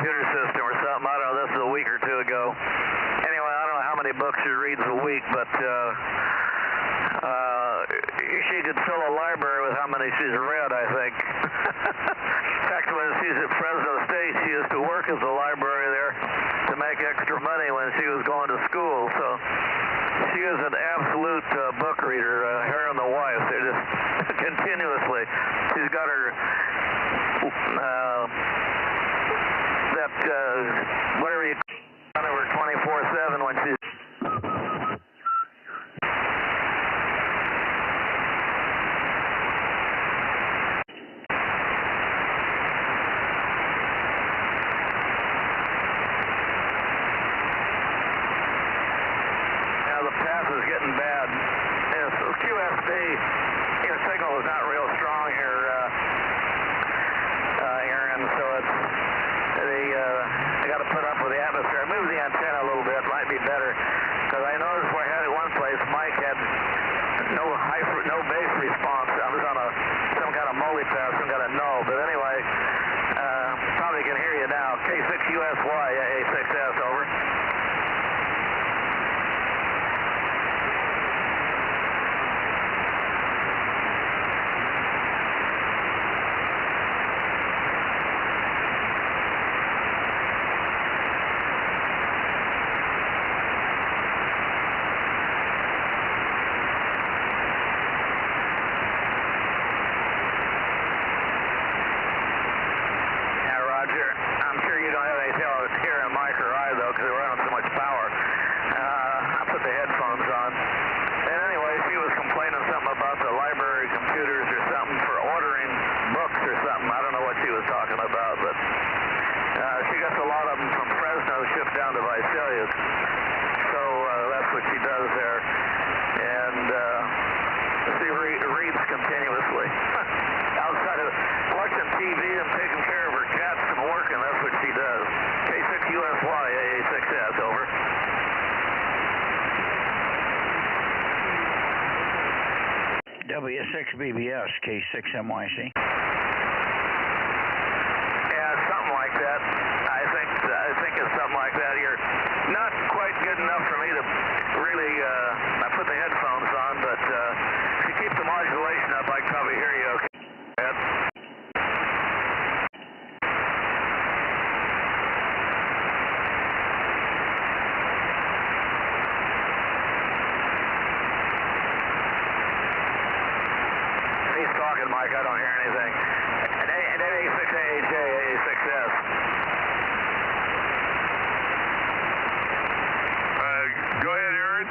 computer system or something. I don't know. This is a week or two ago. Anyway, I don't know how many books she reads a week, but she could fill a library with how many she's read, I think. In fact, when she's at Fresno State, she used to work as a library there to make extra money when she was going to school. So she is an absolute book reader, her and the wife. They're just continuously. She's got her whatever you call her 24/7 when she's. Is getting bad. So QSB, your signal is not real strong here, Aaron. So it's I got to put up with the atmosphere. Move the antenna a little bit, might be better. Because I noticed where I had it one place, Mike had no bass response. I was on some kind of multipass, some kind of no. But anyway, probably can hear you now. K6USY, AA6S, over. I'm sure you don't have any here in Mike or I, though, because we're running so much power. I put the headphones on. And anyway, she was complaining something about the library computers or something for ordering books or something. I don't know what she was talking about, but she gets a lot of them from Fresno shipped down to Visalia. So that's what she does there. And she reads continuously. Outside of watching TV and taking care of her cats and working, that's what she does. K6USY, AA6S, over. W6BBS, K6MYC. Yeah, something like that. I think it's something like that. You're not quite good enough for me to really, I put the headphones on, but if you keep the modulation up, I can probably hear you okay. He's talking, Mike. I don't hear anything. And AA6AJ, AA6S. Go ahead, Aaron.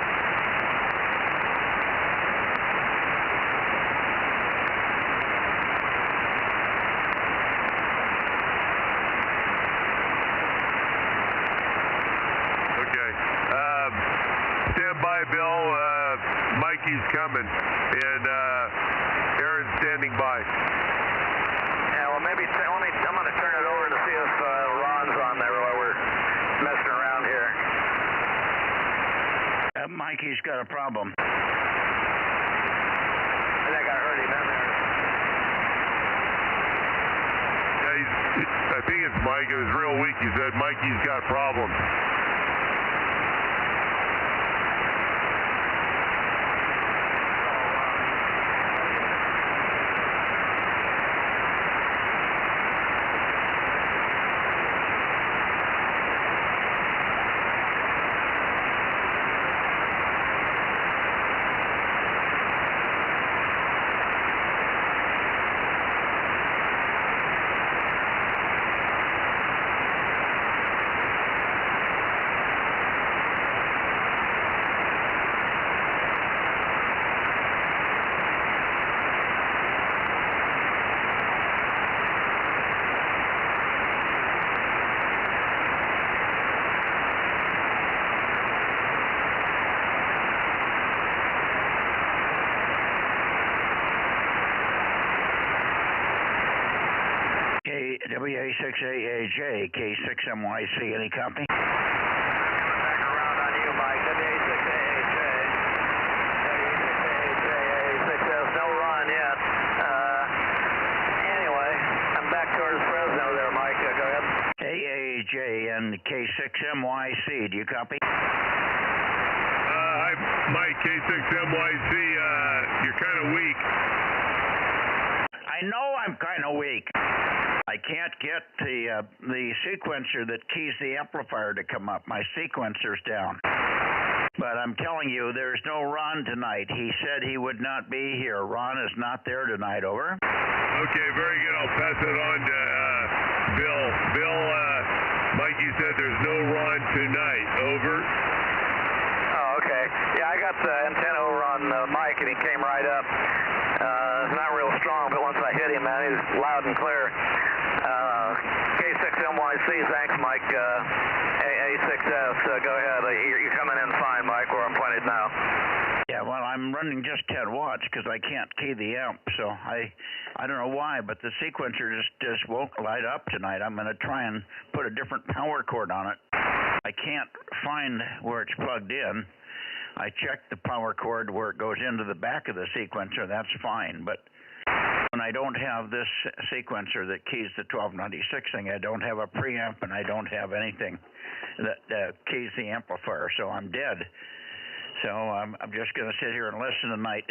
Okay. Stand by, Bill. Mikey's coming. And Aaron's standing by. Yeah, well, maybe I'm going to turn it over to see if Ron's on there while we're messing around here. Mikey's got a problem. I think I heard him in there. Yeah, I think it's Mike. It was real weak. He said Mikey's got problems. WA6AAJ, K6MYC, any copy? Back around on you, Mike. WA6AAJ. WA6AAJ, AA6S. No run yet. Anyway, I'm back towards Fresno there, Mike. Go ahead. AAJ and K6MYC. Do you copy? Hi, Mike, K6MYC. You're kind of weak. I know I'm kind of weak. I can't get the sequencer that keys the amplifier to come up. My sequencer's down. But I'm telling you, there's no Ron tonight. He said he would not be here. Ron is not there tonight. Over. Okay, very good. I'll pass it on to Bill. Bill, Mikey said there's no Ron tonight. Over. Oh, okay. Yeah, I got the antenna over on the mic, and he came right up. It's not real strong, but once I hit him, man, he's loud and clear. K6MYC, thanks, Mike. AA6S, go ahead. You're coming in fine, Mike, where I'm pointed now. Yeah, well, I'm running just 10 watts because I can't key the amp, so I don't know why, but the sequencer just won't light up tonight. I'm going to try and put a different power cord on it. I can't find where it's plugged in. I checked the power cord where it goes into the back of the sequencer. That's fine, but when I don't have this sequencer that keys the 1296 thing, I don't have a preamp and I don't have anything that keys the amplifier, so I'm dead. So I'm just going to sit here and listen tonight.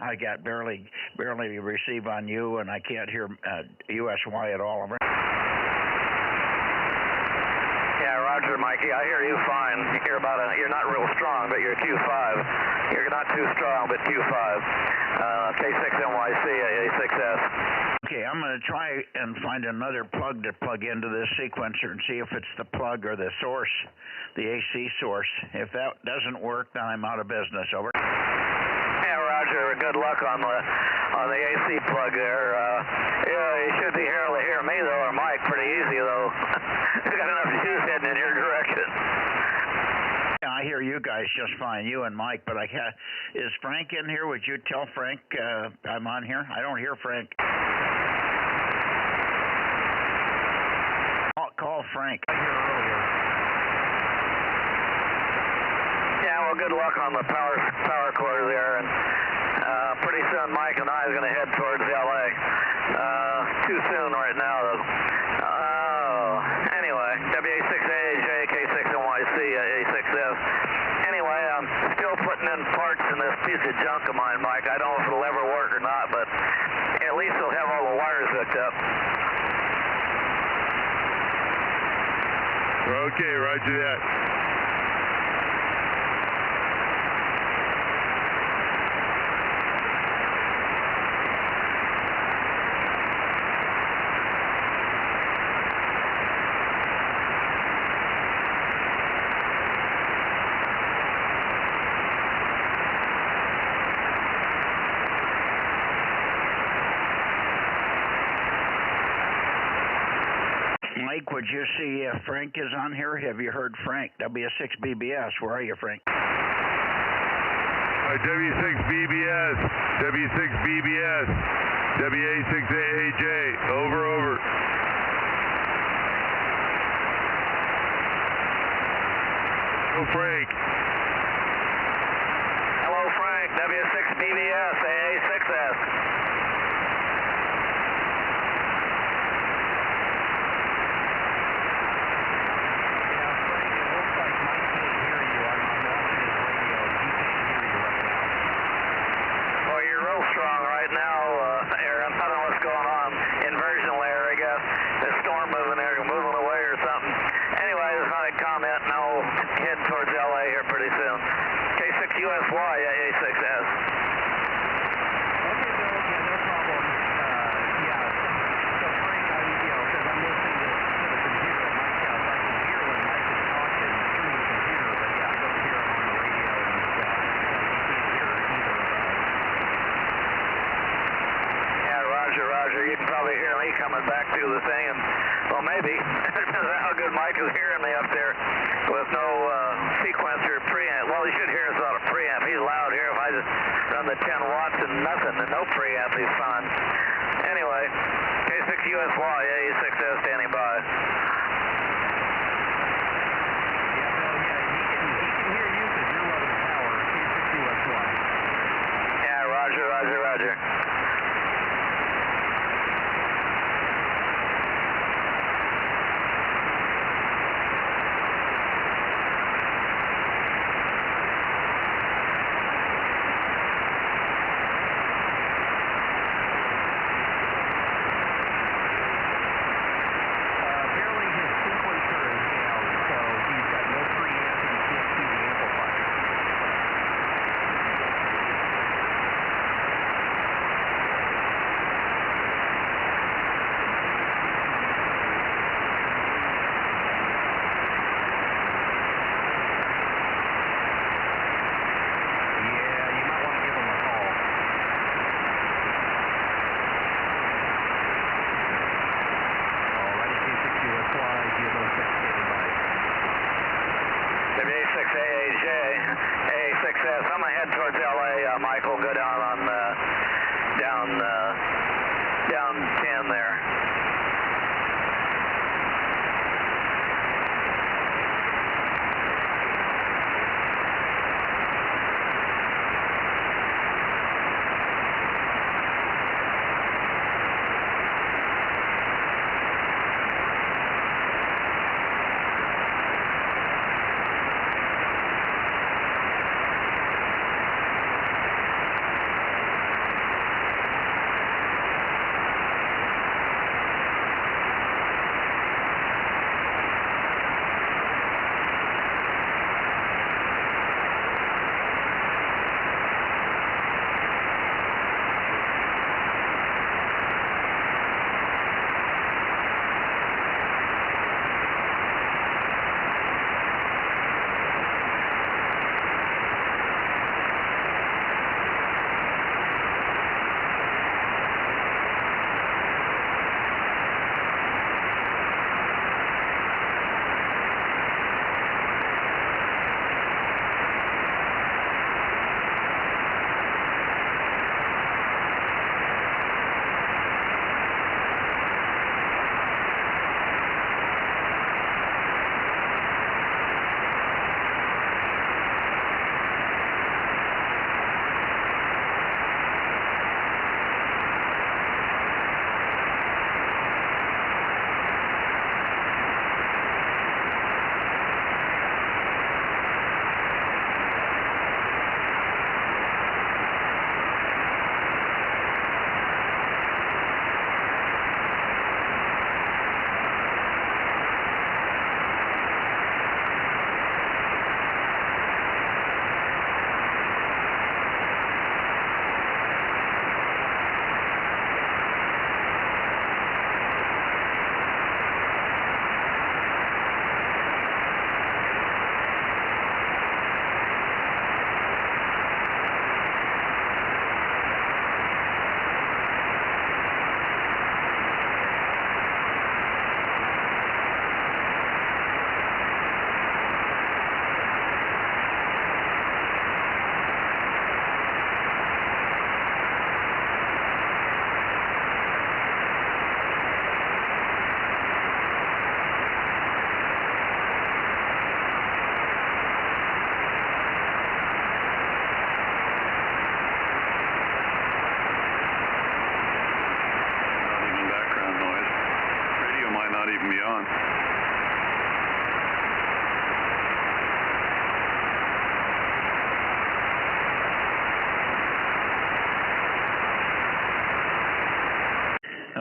I got barely receive on you, and I can't hear USY at all. Yeah, Roger, Mikey. I hear you fine. You're not real strong, but you're Q5. You're not too strong, but Q5. K6MYC, AA6S. Okay, I'm going to try and find another plug to plug into this sequencer and see if it's the plug or the source, the AC source. If that doesn't work, then I'm out of business. Over. Yeah, Roger. Good luck on the AC plug there. Yeah, you should be able to hear me though, or Mike, pretty easy though. You got enough juice heading in your direction. Yeah, I hear you guys just fine, you and Mike. But is Frank in here? Would you tell Frank I'm on here? I don't hear Frank. Call Frank. I hear earlier. Yeah, well, good luck on the power cord there, and pretty soon Mike and I are going to head towards LA. Too soon right now, though. Anyway, WA6AJ, K6NYC, A6S. Anyway, I'm still putting in parts in this piece of junk of mine, Mike. I don't know if it'll ever work or not, but at least it'll have all the wires hooked up. Okay, roger that. Mike, would you see if Frank is on here? Have you heard Frank? W6BBS. Where are you, Frank? W6BBS, W6BBS, WA6AJ. Over. Oh, Frank. Hello, Frank. W6BBS, AA6S. Towards LA here pretty soon. K6USY, AA6S. Okay, Bill, yeah, no problem. So Frank, because I'm listening to the computer at Mike's house, I can hear when Mike is talking through the computer, but yeah, I don't hear him on the radio, and he can't hear either of us. Yeah, Roger. You can probably hear me coming back through the thing, and well, maybe. Depends on how good Mike is hearing me up there with no sequencer preamp. Well, he should hear us without a preamp. He's loud here. If I just run the 10 watts and nothing and no preamp, he's fine. Anyway, K6USY, AA6S standing by. Yeah, Bill, he can hear you because you're low to power, K6USY. Yeah, Roger.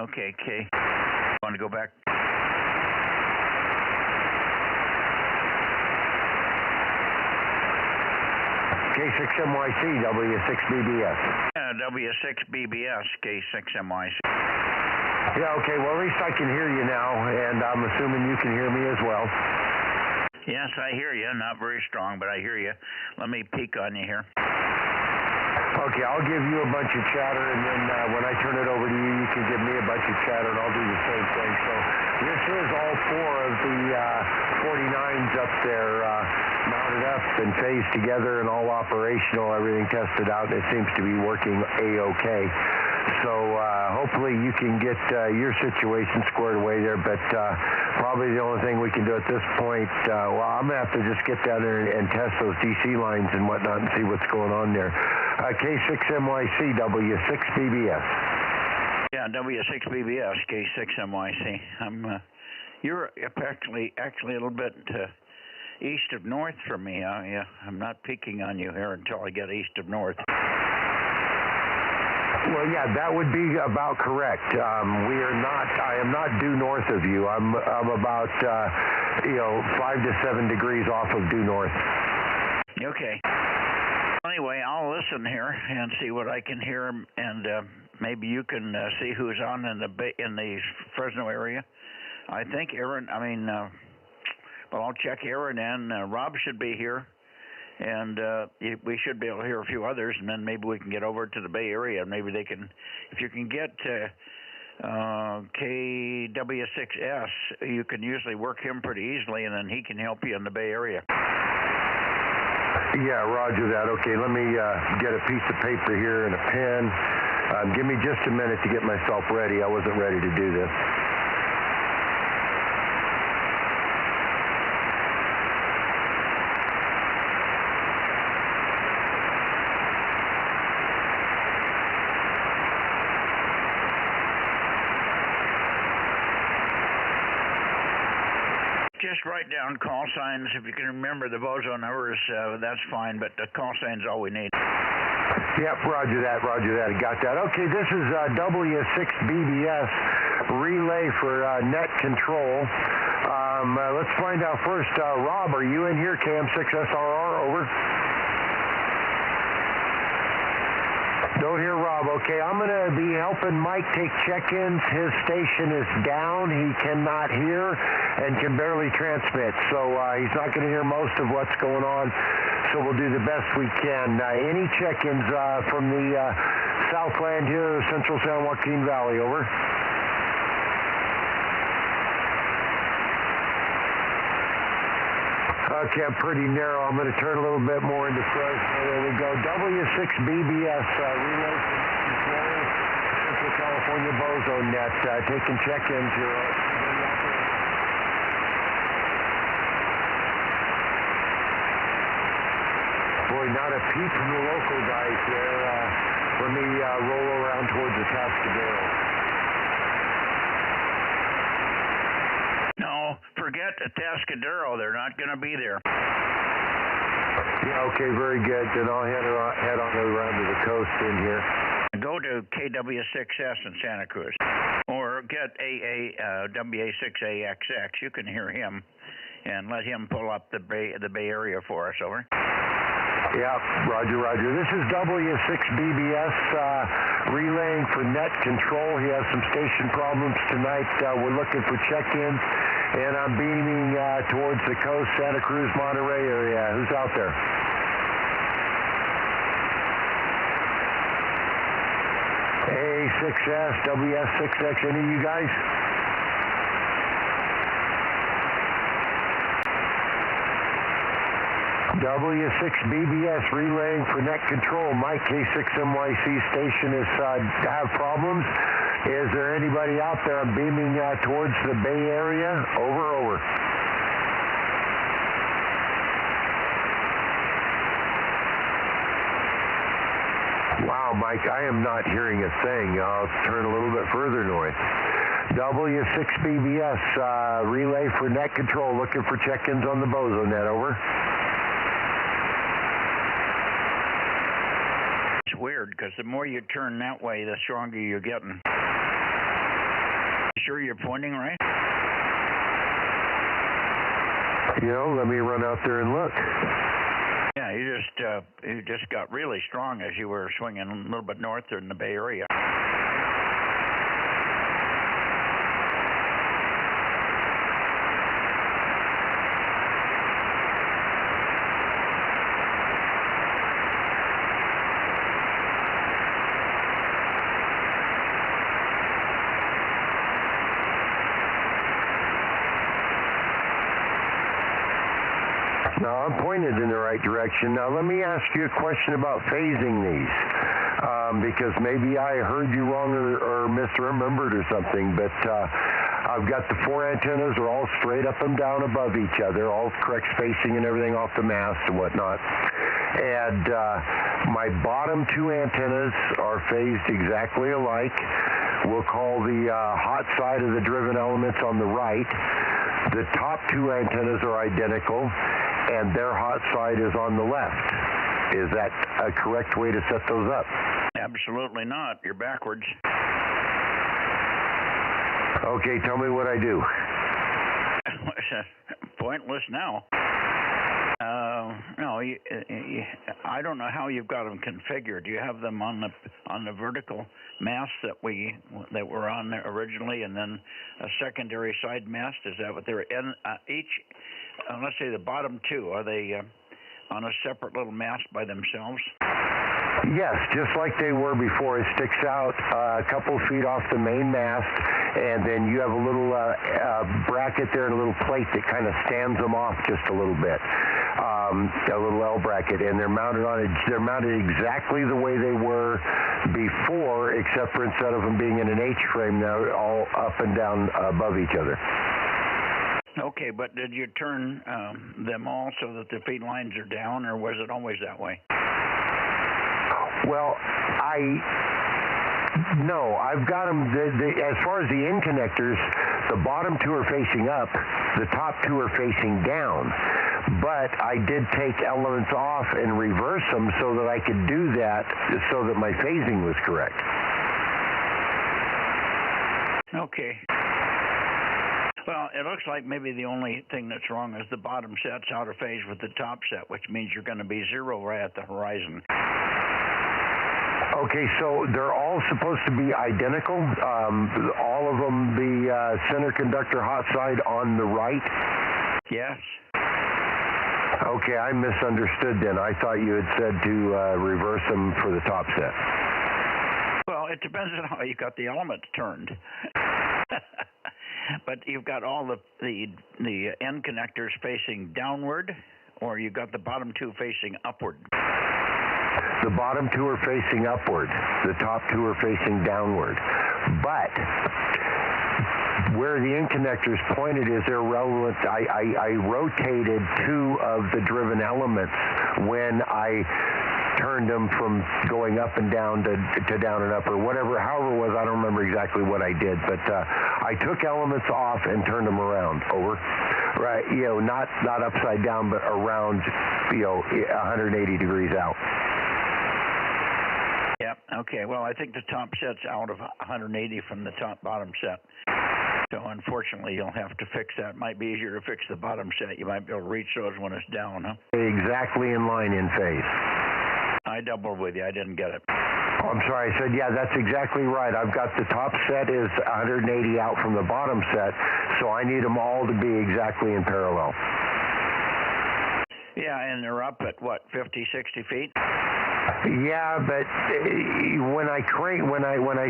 Okay, K. Want to go back? K6MYC, W6BBS. W6BBS, K6MYC. Yeah, okay, well, at least I can hear you now, and I'm assuming you can hear me as well. Yes, I hear you. Not very strong, but I hear you. Let me peek on you here. Okay, I'll give you a bunch of chatter, and then when I turn it over to you, you can give me a bunch of chatter, and I'll do the same thing. So this is all four of the 49s up there mounted up and phased together and all operational, everything tested out, and it seems to be working A-okay. So hopefully you can get your situation squared away there, but probably the only thing we can do at this point, well, I'm going to have to just get down there and test those DC lines and whatnot and see what's going on there. K6MYC, W6BBS. Yeah, W6BBS, K6MYC. You're actually a little bit east of north from me. I'm not peeking on you here until I get east of north. Well, yeah, that would be about correct. I am not due north of you. I'm about 5 to 7 degrees off of due north. Okay. Anyway, I'll listen here and see what I can hear, and maybe you can see who's on in the Fresno area. I think Aaron. I'll check Aaron, and Rob should be here. And we should be able to hear a few others, and then maybe we can get over to the Bay Area. Maybe they can, if you can get KW6S, you can usually work him pretty easily, and then he can help you in the Bay Area. Yeah, roger that. Okay, let me get a piece of paper here and a pen. Give me just a minute to get myself ready. I wasn't ready to do this. Just write down call signs. If you can remember the Bozo numbers, that's fine, but the call sign's all we need. Yep, roger that. I got that. Okay, this is W6BBS relay for net control. Let's find out first. Rob, are you in here? KM6SRR, over. Don't hear Rob. Okay, I'm going to be helping Mike take check-ins. His station is down. He cannot hear and can barely transmit. So he's not going to hear most of what's going on. So we'll do the best we can. Any check-ins from the Southland here, Central San Joaquin Valley, over. Okay, I'm pretty narrow. I'm going to turn a little bit more into Fresno. There we go. W6BBS, relay control, Central California Bozo Net, taking check-ins here. Boy, not a peep from the local guys there. Let me roll around towards the Tascadero. No, forget the Tascadero. They're not going to be there. Yeah, okay, very good. Then I'll head on around to the coast in here. Go to KW6S in Santa Cruz, or get WA6AXX. You can hear him, and let him pull up the Bay Area for us. Over. Yeah, roger. This is W6BBS relaying for net control. He has some station problems tonight. We're looking for check-ins, and I'm beaming towards the coast, Santa Cruz, Monterey area. Who's out there? A6S, WS6X, any of you guys? W6BBS relaying for net control. My K6MYC station is have problems. Is there anybody out there? I'm beaming towards the Bay Area. Over. Wow, Mike, I am not hearing a thing. I'll turn a little bit further north. W6BBS relay for net control. Looking for check-ins on the Bozo Net. Over. It's weird because the more you turn that way, the stronger you're getting. Sure you're pointing right? Let me run out there and look. Yeah, you just got really strong as you were swinging a little bit north in the Bay Area. Now, I'm pointed in the right direction. Now, let me ask you a question about phasing these, because maybe I heard you wrong or misremembered or something, but I've got the 4 antennas are all straight up and down above each other, all correct spacing and everything off the mast and whatnot. And my bottom 2 antennas are phased exactly alike. We'll call the hot side of the driven elements on the right. The top 2 antennas are identical, and their hot side is on the left. Is that a correct way to set those up? Absolutely not. You're backwards. Okay, tell me what I do. Pointless now. No, I don't know how you've got them configured. Do you have them on the vertical mast that were on there originally, and then a secondary side mast? Is that what they're in? Each, let's say the bottom 2, are they on a separate little mast by themselves? Yes, just like they were before. It sticks out a couple feet off the main mast, and then you have a little bracket there and a little plate that kind of stands them off just a little bit, a little L bracket, and they're mounted on it. They're mounted exactly the way they were before, except for instead of them being in an H frame, they're all up and down above each other. Okay, but did you turn them all so that the feed lines are down, or was it always that way? Well, no, I've got them, as far as the end connectors, the bottom 2 are facing up, the top 2 are facing down. But I did take elements off and reverse them so that I could do that so that my phasing was correct. Okay. Well, it looks like maybe the only thing that's wrong is the bottom set's out of phase with the top set, which means you're going to be 0 right at the horizon. Okay, so they're all supposed to be identical? All of them, the center conductor hot side on the right? Yes. Okay, I misunderstood then. I thought you had said to reverse them for the top set. Well, it depends on how you got the elements turned. But you've got all the end connectors facing downward, or you've got the bottom 2 facing upward? The bottom 2 are facing upward. The top 2 are facing downward. But where the end connectors pointed is irrelevant. I rotated 2 of the driven elements when I turned them from going up and down to down and up, or whatever, however it was. I don't remember exactly what I did, but I took elements off and turned them around. Over. Right, not upside down, but around, 180 degrees out. Yep. Okay. Well, I think the top set's out of 180 from the bottom set. So unfortunately, you'll have to fix that. It might be easier to fix the bottom set. You might be able to reach those when it's down, huh? Exactly in line in phase. I doubled with you. I didn't get it. Oh, I'm sorry. I said, yeah, that's exactly right. I've got the top set is 180 out from the bottom set, so I need them all to be exactly in parallel. Yeah, and they're up at, what, 50, 60 feet? Yeah, but when I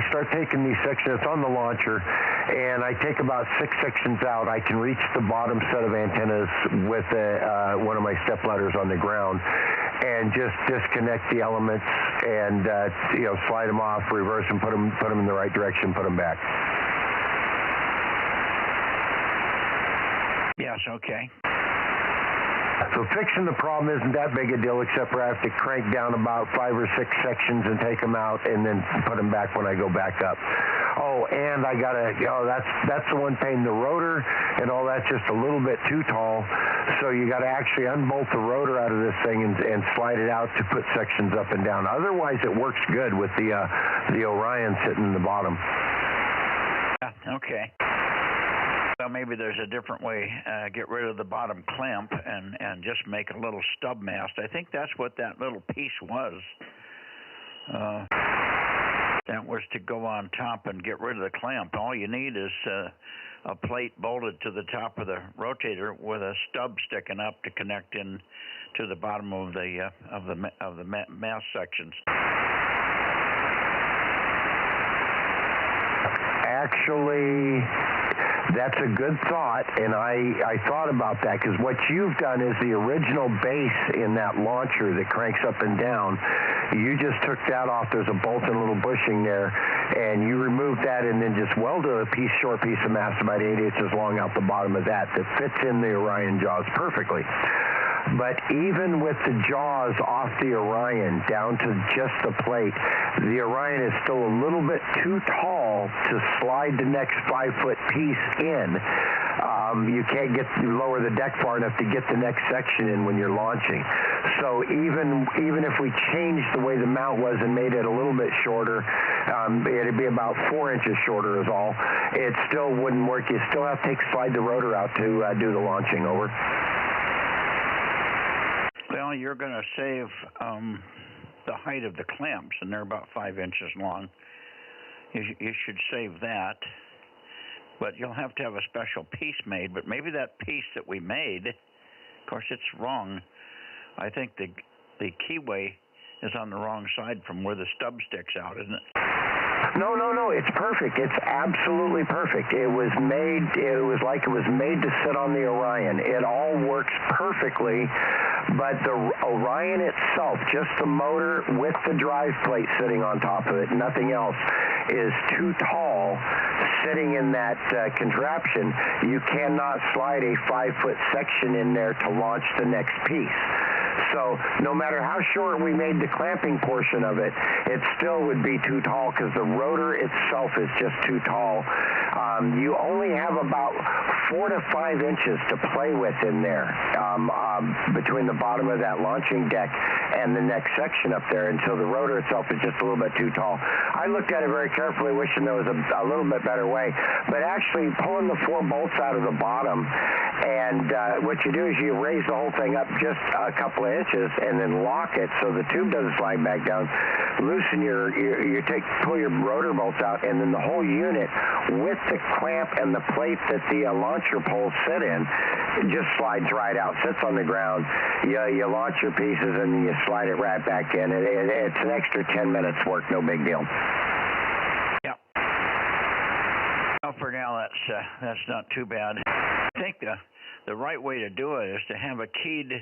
start taking these sections, it's on the launcher, and I take about 6 sections out, I can reach the bottom set of antennas with one of my step ladders on the ground, and just disconnect the elements and slide them off, reverse them, put them in the right direction, put them back. Yes. Okay. So fixing the problem isn't that big a deal, except for I have to crank down about 5 or 6 sections and take them out and then put them back when I go back up. Oh, and I gotta, that's the one thing, the rotor and all that's just a little bit too tall, so you gotta actually unbolt the rotor out of this thing and slide it out to put sections up and down. Otherwise, it works good with the Orion sitting in the bottom. Okay. Well, maybe there's a different way. Get rid of the bottom clamp and just make a little stub mast. I think that's what that little piece was. That was to go on top and get rid of the clamp. All you need is a plate bolted to the top of the rotator with a stub sticking up to connect in to the bottom of the mast sections. Actually, that's a good thought, and I thought about that, because what you've done is the original base in that launcher that cranks up and down. You just took that off. There's a bolt and a little bushing there, and you removed that and then just welded a short piece of mast about 8 inches long out the bottom of that fits in the Orion jaws perfectly. But even with the jaws off the Orion down to just the plate, the Orion is still a little bit too tall to slide the next 5-foot piece in. You can't lower the deck far enough to get the next section in when you're launching. So even if we changed the way the mount was and made it a little bit shorter, it'd be about 4 inches shorter is all. It still wouldn't work. You still have to slide the rotor out to do the launching. Over. Well, you're going to save the height of the clamps, and they're about 5 inches long. You should save that. But you'll have to have a special piece made. But maybe that piece that we made, of course, it's wrong. I think the keyway is on the wrong side from where the stub sticks out, isn't it? No. It's perfect. It's absolutely perfect. It was made to sit on the Orion. It all works perfectly, but the Orion itself, just the motor with the drive plate sitting on top of it, nothing else, is too tall sitting in that contraption. You cannot slide a 5-foot section in there to launch the next piece. So no matter how short we made the clamping portion of it, it still would be too tall because the rotor itself is just too tall. You only have about 4 to 5 inches to play with in there between the bottom of that launching deck and the next section up there, and so the rotor itself is just a little bit too tall. I looked at it very carefully, wishing there was a little bit better way, but actually pulling the 4 bolts out of the bottom, and what you do is you raise the whole thing up just a couple of inches and then lock it so the tube doesn't slide back down. Loosen pull your rotor bolts out, and then the whole unit with the clamp and the plate that the launcher poles sit in, it just slides right out, sits on the ground. You launch your pieces and then you slide it right back in. It's an extra 10 minutes work, no big deal. Yeah. Well, for now, that's not too bad. I think the right way to do it is to have a keyed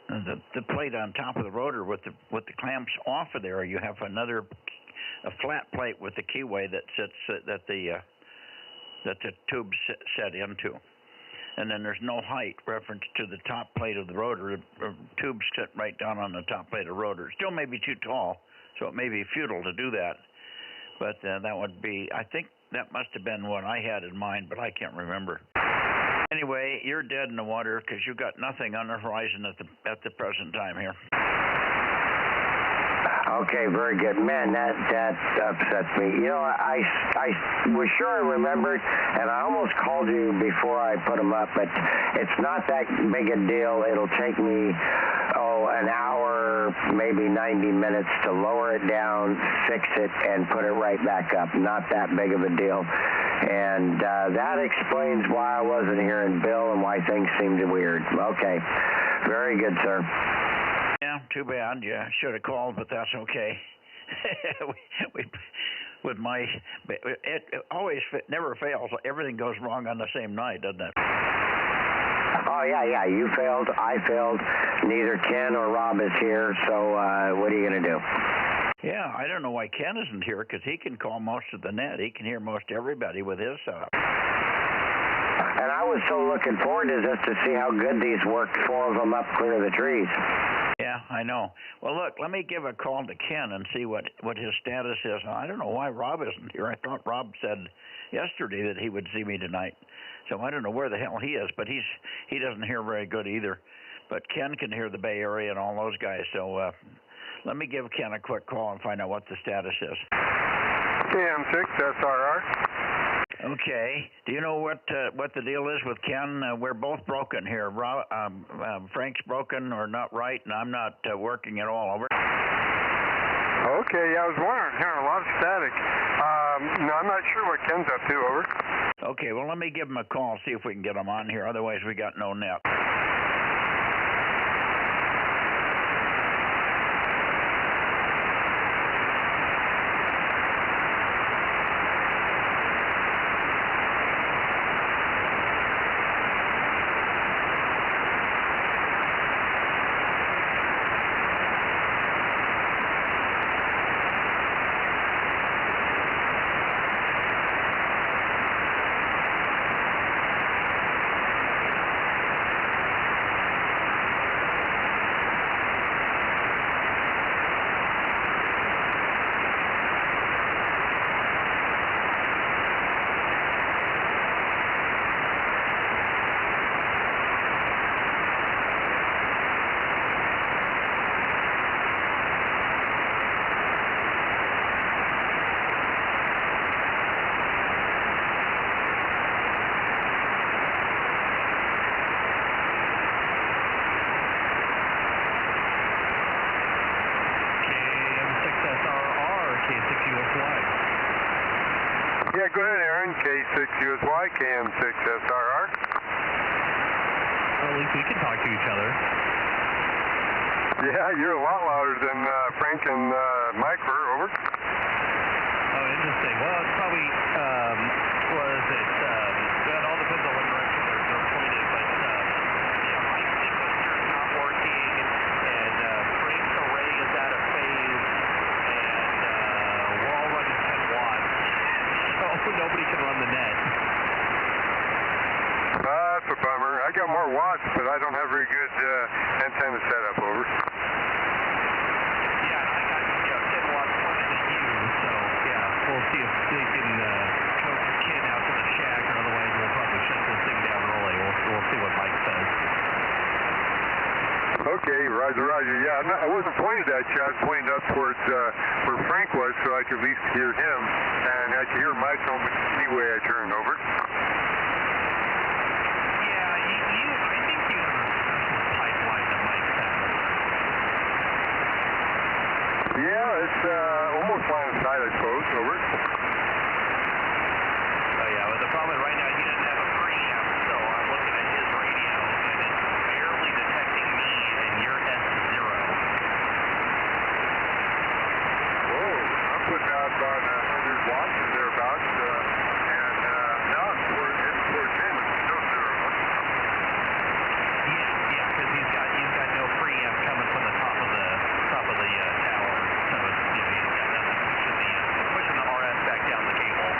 the plate on top of the rotor with the clamps off of there. You have a flat plate with the keyway that sits that the tube's set into, and then there's no height reference to the top plate of the rotor. The tube's set right down on the top plate of the rotor. It still may be too tall, so it may be futile to do that. But that would be, I think that must have been what I had in mind, but I can't remember. Anyway, you're dead in the water because you've got nothing on the horizon at the present time here. Okay, very good. Man, that upsets me. You know, I was sure I remembered, and I almost called you before I put them up, but it's not that big a deal. It'll take me, an hour, maybe 90 minutes to lower it down, fix it, and put it right back up. Not that big of a deal. And that explains why I wasn't hearing Bill and why things seemed weird. Okay. Very good, sir. Yeah, too bad. You should have called, but that's okay. It always never fails. Everything goes wrong on the same night, doesn't it? Oh, yeah. You failed. I failed. Neither Ken or Rob is here, so what are you going to do? Yeah, I don't know why Ken isn't here, because he can call most of the net. He can hear most everybody with his setup. And I was so looking forward to this to see how good these worked, 4 of them up clear of the trees. Yeah, I know. Well, look, let me give a call to Ken and see what his status is. Now, I don't know why Rob isn't here. I thought Rob said yesterday that he would see me tonight. So I don't know where the hell he is, but he doesn't hear very good either. But Ken can hear the Bay Area and all those guys. So let me give Ken a quick call and find out what the status is. KM6SRR. Okay. Do you know what the deal is with Ken? We're both broken here. Frank's broken or not right, and I'm not working at all. Over. Okay, yeah, I was wondering, hearing a lot of static. No, I'm not sure what Ken's up to, over. Okay, well, let me give him a call, see if we can get him on here. Otherwise, we got no net. Yeah, go ahead, Aaron. K6USY, KM6SRR. Well, at least we can talk to each other. Yeah, you're a lot louder than Frank and Mike were, over. Oh, interesting. Well, it's probably, it all depends on what direction they're pointed, but, yeah, my sequencer is not working, and Frank's array is out of phase, and we're all running 10 watts, so nobody can run the net. That's a bummer. I got more watts, but I don't have very good antenna setup, over. Yeah, I got 10 watts more than you, so yeah, we'll see if they can coax Ken out to the shack, or otherwise we'll probably shut this thing down early. We'll see what Mike says. Okay, Roger, Roger. Yeah, I wasn't pointed at you. I was pointed up towards where Frank was, so I could at least hear him, and I could hear Mike anyway I turned, over. I think you have a special pipeline that Mike has. Yeah, it's almost line of sight, I suppose, over. Oh yeah, but the problem is right now he doesn't have a preamp, so I'm looking at his radio, and it's barely detecting me, and you're S0. Whoa, I'm putting out about 100 watts or thereabouts, and now it's towards him, it's still zero. Yeah, because he's got no preamp coming from the top of the tower, so it's, he's got nothing pushing the RF back down the cable.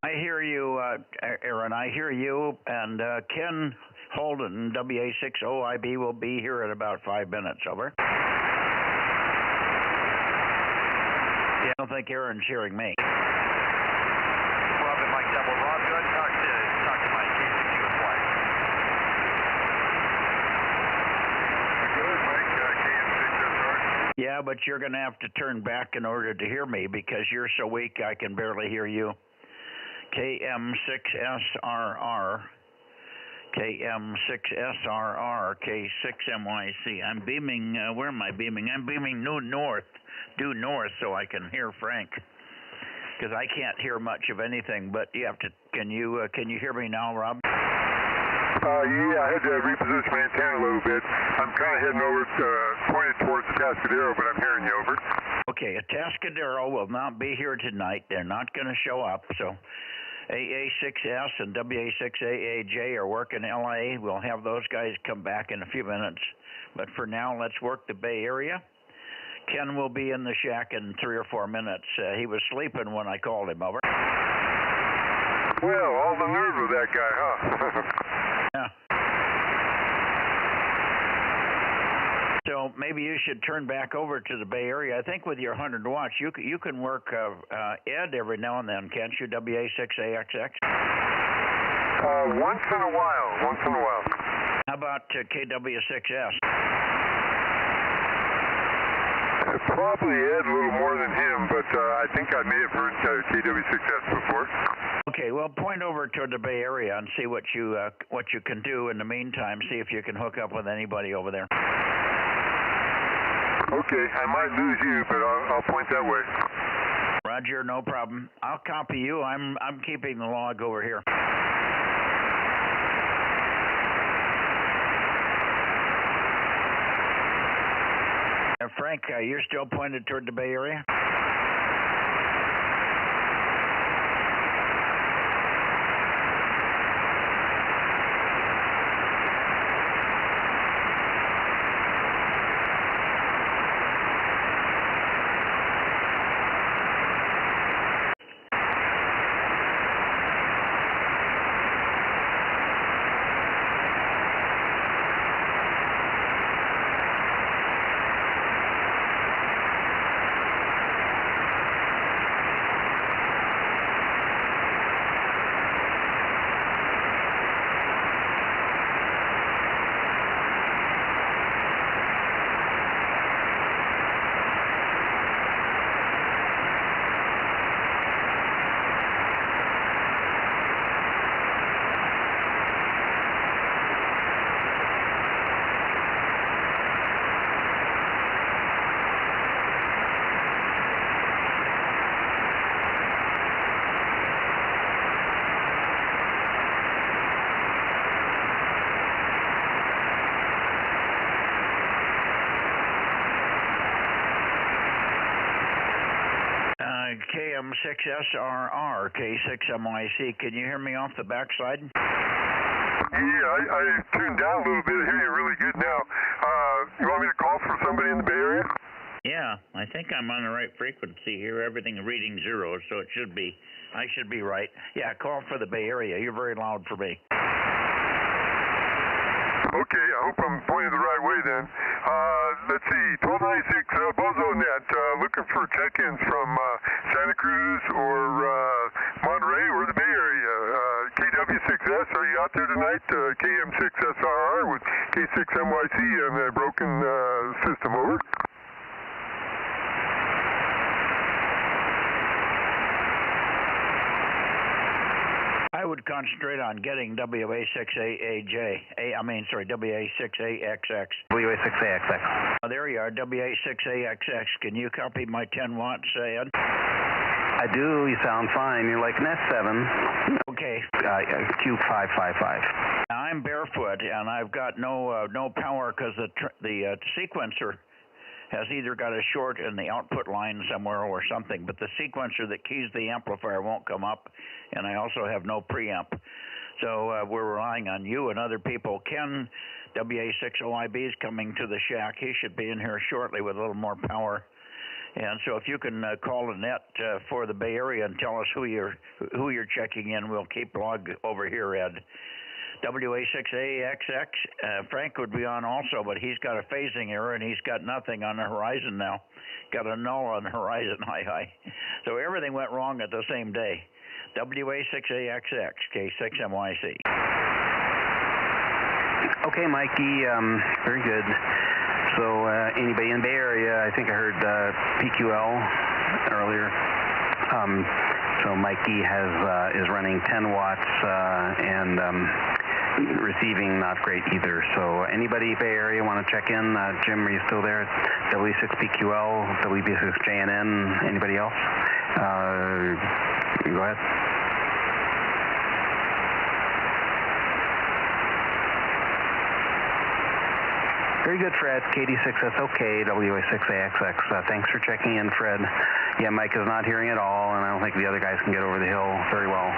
I hear you, Aaron. I hear you, and Ken Holden, WA60IB, will be here in about 5 minutes, over. Yeah, I don't think Aaron's hearing me. Rob and Mike double. Rob, go ahead and talk to Mike, K6USY. Go ahead, Mike, KM6SR. Yeah, but you're going to have to turn back in order to hear me because you're so weak I can barely hear you. KM6SRR. KM6SRR. K6MYC. I'm beaming, where am I beaming? I'm beaming due north so I can hear Frank. Because I can't hear much of anything, but you have to, can you hear me now, Rob? Yeah, I had to reposition my antenna a little bit. I'm kind of heading over, pointed towards the Tascadero, but I'm hearing you, over. Okay, a Tascadero will not be here tonight. They're not going to show up, so AA6S and WA6AAJ are working LA. We'll have those guys come back in a few minutes. But for now, let's work the Bay Area. Ken will be in the shack in 3 or 4 minutes. He was sleeping when I called him, over. Well, all the nerve of that guy, huh? Yeah. So maybe you should turn back over to the Bay Area. I think with your 100 watts, you can work Ed every now and then, can't you, WA6AXX? Once in a while. How about KW6S? Probably Ed a little more than him, but I think I may have heard KW6S before. Okay, well, point over toward the Bay Area and see what you can do in the meantime. See if you can hook up with anybody over there. Okay, I might lose you, but I'll point that way. Roger, no problem. I'll copy you. I'm keeping the log over here. Frank, you're still pointed toward the Bay Area? KM6SRR, K6MYC. Can you hear me off the backside? Yeah, I tuned down a little bit. I hear you really good now. You want me to call for somebody in the Bay Area? Yeah, I think I'm on the right frequency here. Everything reading 0, so I should be right. Yeah, call for the Bay Area. You're very loud for me. Okay, I hope I'm pointing the right way then. Let's see, 1296 Bozo Net, looking for check-ins from Santa Cruz or Monterey or the Bay Area. KW6S, are you out there tonight? KM6SRR with K6MYC on a broken system, over. I would concentrate on getting WA6AAJ. WA6AXX. WA6AXX. There you are, WA6AXX. Can you copy my 10 watts, Ed? I do. You sound fine. You're like Net 7. Okay. Q555. Now, I'm barefoot, and I've got no power because the sequencer has either got a short in the output line somewhere or something, but the sequencer that keys the amplifier won't come up, and I also have no preamp. So we're relying on you and other people. Ken, WA6OIB, is coming to the shack. He should be in here shortly with a little more power. And so if you can call the net for the Bay Area and tell us who you're checking in, we'll keep log over here, Ed. WA6AXX, Frank would be on also, but he's got a phasing error and he's got nothing on the horizon now. Got a null on the horizon, hi. So everything went wrong at the same day. WA6AXX, K6MYC. Okay, Mikey, very good. So anybody in the Bay Area, I think I heard PQL earlier. So Mikey is running 10 watts and receiving not great either. So anybody Bay Area want to check in? Jim, are you still there? W6PQL, WB6JNN, anybody else? Go ahead. Very good, Fred. KD6SOK, WA6AXX. Thanks for checking in, Fred. Yeah, Mike is not hearing at all, and I don't think the other guys can get over the hill very well.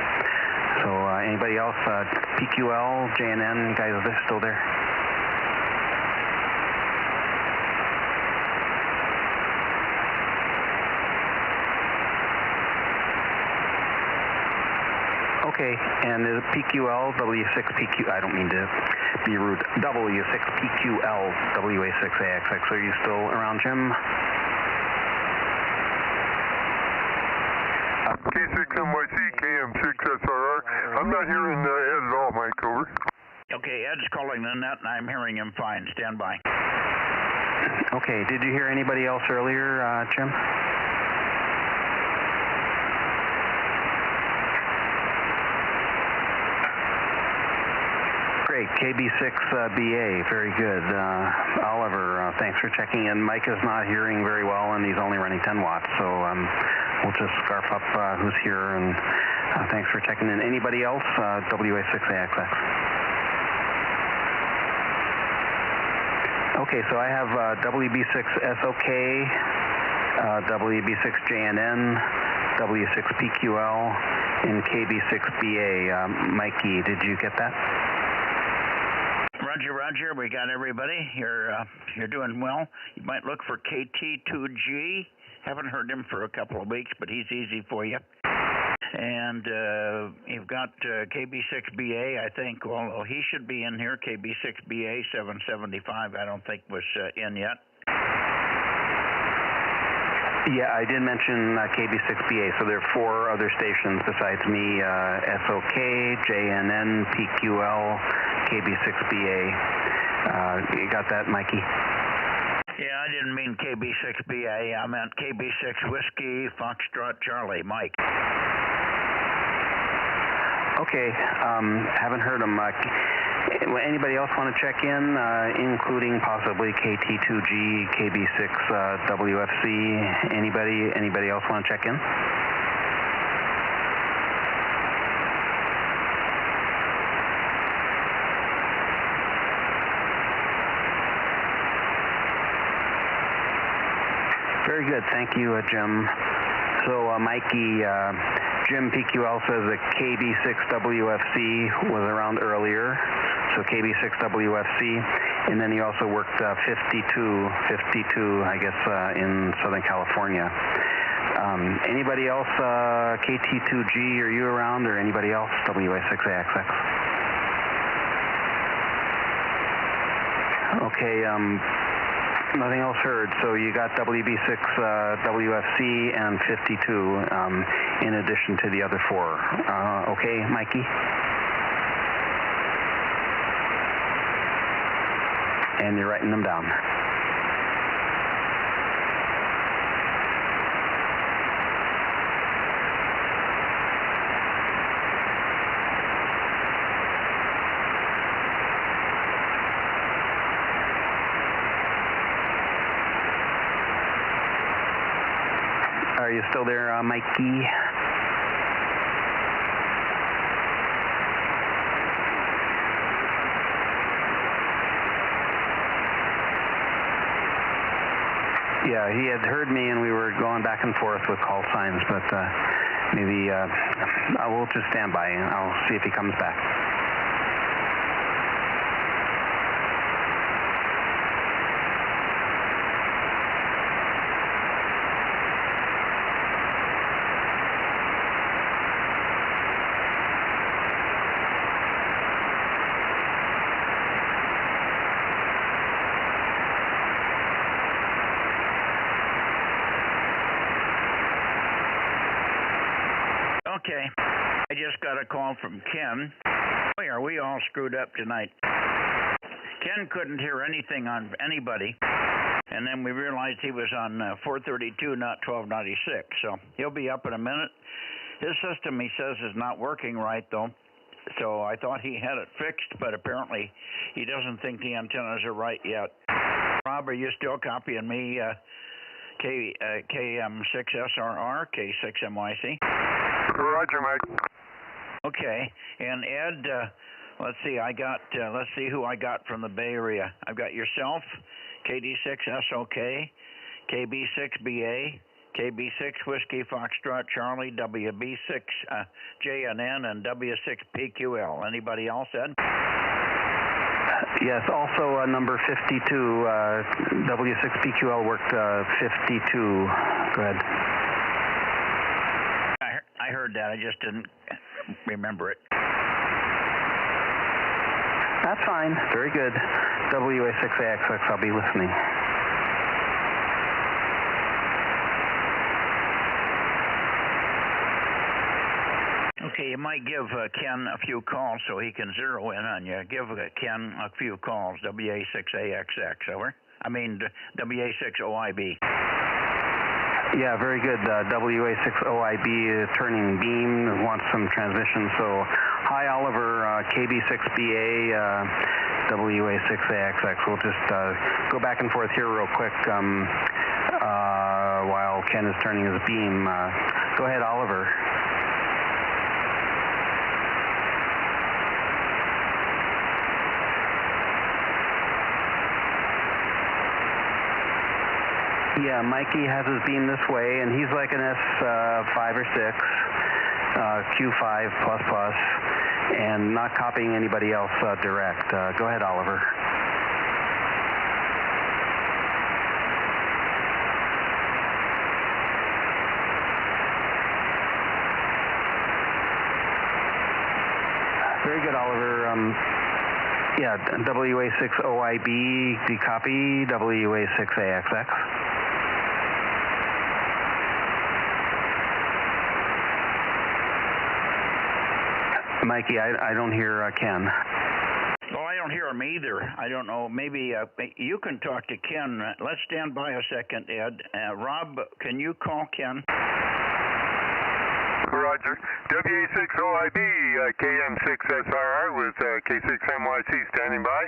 So anybody else? PQL, JNN, guys, are they still there? Okay, and is PQL, W6PQ, I don't mean to be rude, W6PQL, WA6AXX, are you still around, Jim? K6MYC, KM6SRR. I'm not hearing Ed at all, Mike, over. Okay, Ed's calling the net and I'm hearing him fine. Stand by. Okay, did you hear anybody else earlier, Jim? Great, KB6BA, very good. Oliver, thanks for checking in. Mike is not hearing very well, and he's only running 10 watts, so we'll just scarf up who's here, and thanks for checking in. Anybody else? WA6AXX. Okay, so I have WB6SOK, WB6JNN, W6PQL, and KB6BA. Mikey, did you get that? Roger, we got everybody. You're doing well. You might look for KT2G. Haven't heard him for a couple of weeks, but he's easy for you. And you've got KB6BA, I think. Well, he should be in here. KB6BA 775, I don't think was in yet. Yeah, I did mention KB6BA, so there are 4 other stations besides me, SOK, JNN, PQL, KB6BA. You got that, Mikey? Yeah, I didn't mean KB6BA. I meant KB6 Whiskey, Foxtrot, Charlie, Mike. Okay, haven't heard them. Anybody else want to check in, including possibly KT2G, KB6 WFC? Anybody else want to check in? Very good, thank you, Jim. So, Mikey, Jim PQL says that KB6WFC was around earlier, so KB6WFC, and then he also worked 52, I guess, in Southern California. Anybody else, KT2G, are you around, or anybody else, WA6AXX? Okay, nothing else heard, so you got WB6 WFC and 52 in addition to the other 4. Okay, Mikey? And you're writing them down. Are you still there, Mikey? Yeah, he had heard me, and we were going back and forth with call signs, but maybe I will just stand by, and I'll see if he comes back. Okay, I just got a call from Ken. Boy, are we all screwed up tonight. Ken couldn't hear anything on anybody, and then we realized he was on 432, not 1296, so he'll be up in a minute. His system, he says, is not working right, though, so I thought he had it fixed, but apparently he doesn't think the antennas are right yet. Rob, are you still copying me KM6SRR, K6MYC? Roger, Mike. Okay, and Ed, let's see, let's see who I got from the Bay Area. I've got yourself, KD6SOK, KB6BA, KB6 Whiskey Foxtrot Charlie, WB6 JNN, and W6PQL. Anybody else, Ed? Yes, also number 52, W6PQL worked 52. Go ahead. I heard that, I just didn't remember it. That's fine, very good. WA6AXX, I'll be listening. Okay, you might give Ken a few calls so he can zero in on you. Give Ken a few calls, WA6AXX, over. WA6OIB. Yeah, very good. WA6OIB turning beam, wants some transmission. So, hi Oliver, KB6BA, WA6AXX. We'll just go back and forth here real quick while Ken is turning his beam. Go ahead, Oliver. Yeah, Mikey has his beam this way, and he's like an S5 or 6, Q5++, and not copying anybody else direct. Go ahead, Oliver. Very good, Oliver. Yeah, WA6OIB, do you copy? WA6AXX. Mikey, I don't hear Ken. Well, I don't hear him either. I don't know. Maybe you can talk to Ken. Let's stand by a second, Ed. Rob, can you call Ken? Roger. WA6OIB, KM6SRR with K6NYC standing by.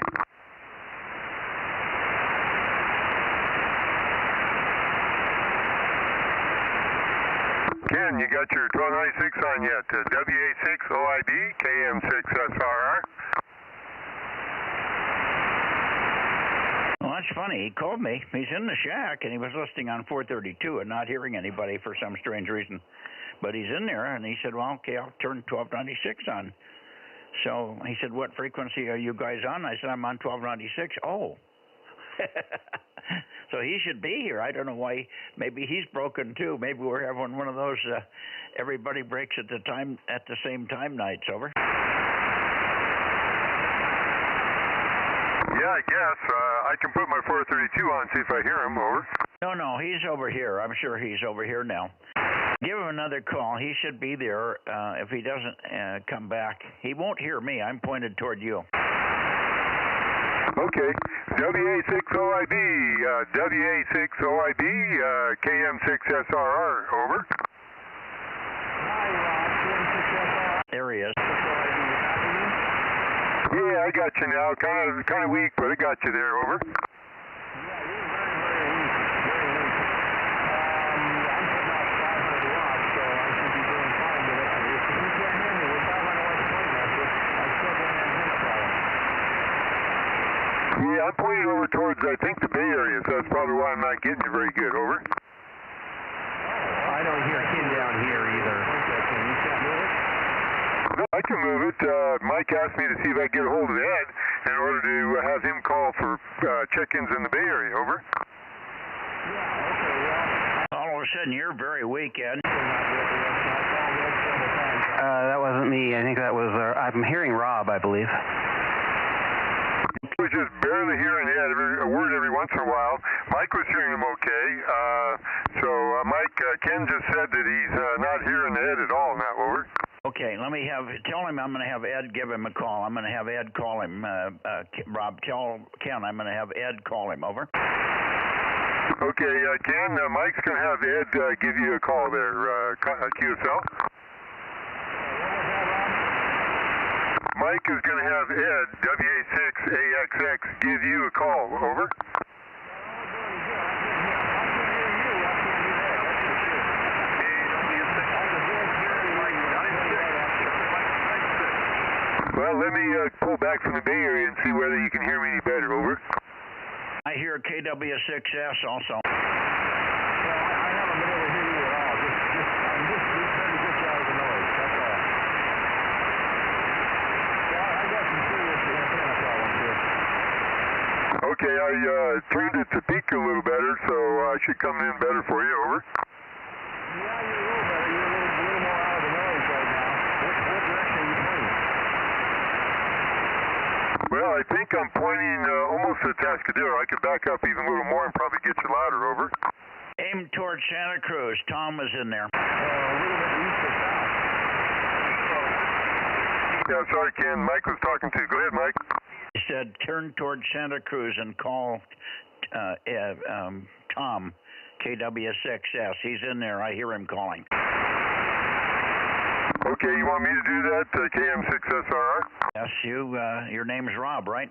Ken, you got your 1296 on yet? WA6OIB, KM6SRR. Well, that's funny. He called me. He's in the shack, and he was listening on 432 and not hearing anybody for some strange reason. But he's in there, and he said, well, okay, I'll turn 1296 on. So he said, what frequency are you guys on? I said, I'm on 1296. Oh. So he should be here. I don't know why. Maybe he's broken too. Maybe we're having one of those everybody breaks at the same time nights. Over. Yeah, I guess. I can put my 432 on, see if I hear him. Over. No, he's over here. I'm sure he's over here now. Give him another call. He should be there. If he doesn't come back, he won't hear me. I'm pointed toward you. Okay. WA6OIB, WA6OIB, KM6SRR. Over. There he is. Yeah, I got you now. Kind of weak, but I got you there. Over. Yeah, I'm pointing over towards, I think, the Bay Area, so that's probably why I'm not getting you very good. Over. I don't hear Ken down here either. You can't move it? No, I can move it. Mike asked me to see if I can get a hold of Ed in order to have him call for check-ins in the Bay Area. Over. All of a sudden, you're very weak, Ed. That wasn't me. I think that was, I'm hearing Rob, I believe. I was just barely hearing Ed, a word every once in a while. Mike was hearing him okay. Mike, Ken just said that he's not hearing Ed at all now. Over. Okay, tell him I'm going to have Ed give him a call. I'm going to have Ed call him. Rob, tell Ken I'm going to have Ed call him. Over. Okay, Ken, Mike's going to have Ed give you a call there, QSL. Mike is going to have Ed, WA6AXX, give you a call. Over. Well, let me pull back from the Bay Area and see whether you can hear me any better. Over. I hear KW6S also. I haven't been able to hear you at all. I'm just trying to get you out of the noise. That's all. I got some serious antenna problems here. Okay, I turned it to peak a little better, so I should come in better for you. Over. Yeah, you're a little better. You're a little more out of the noise right now. What direction are you pointing? Well, I think I'm pointing almost to Tascadero. I could back up even a little more and probably get you louder. Over. Aim towards Santa Cruz. Tom is in there. A little bit east or south. Yeah, sorry, Ken. Mike was talking to you. Go ahead, Mike. He said turn towards Santa Cruz and call Tom, KW6S. He's in there. I hear him calling. Okay, you want me to do that, KM6SRR? Yes, your name's Rob, right?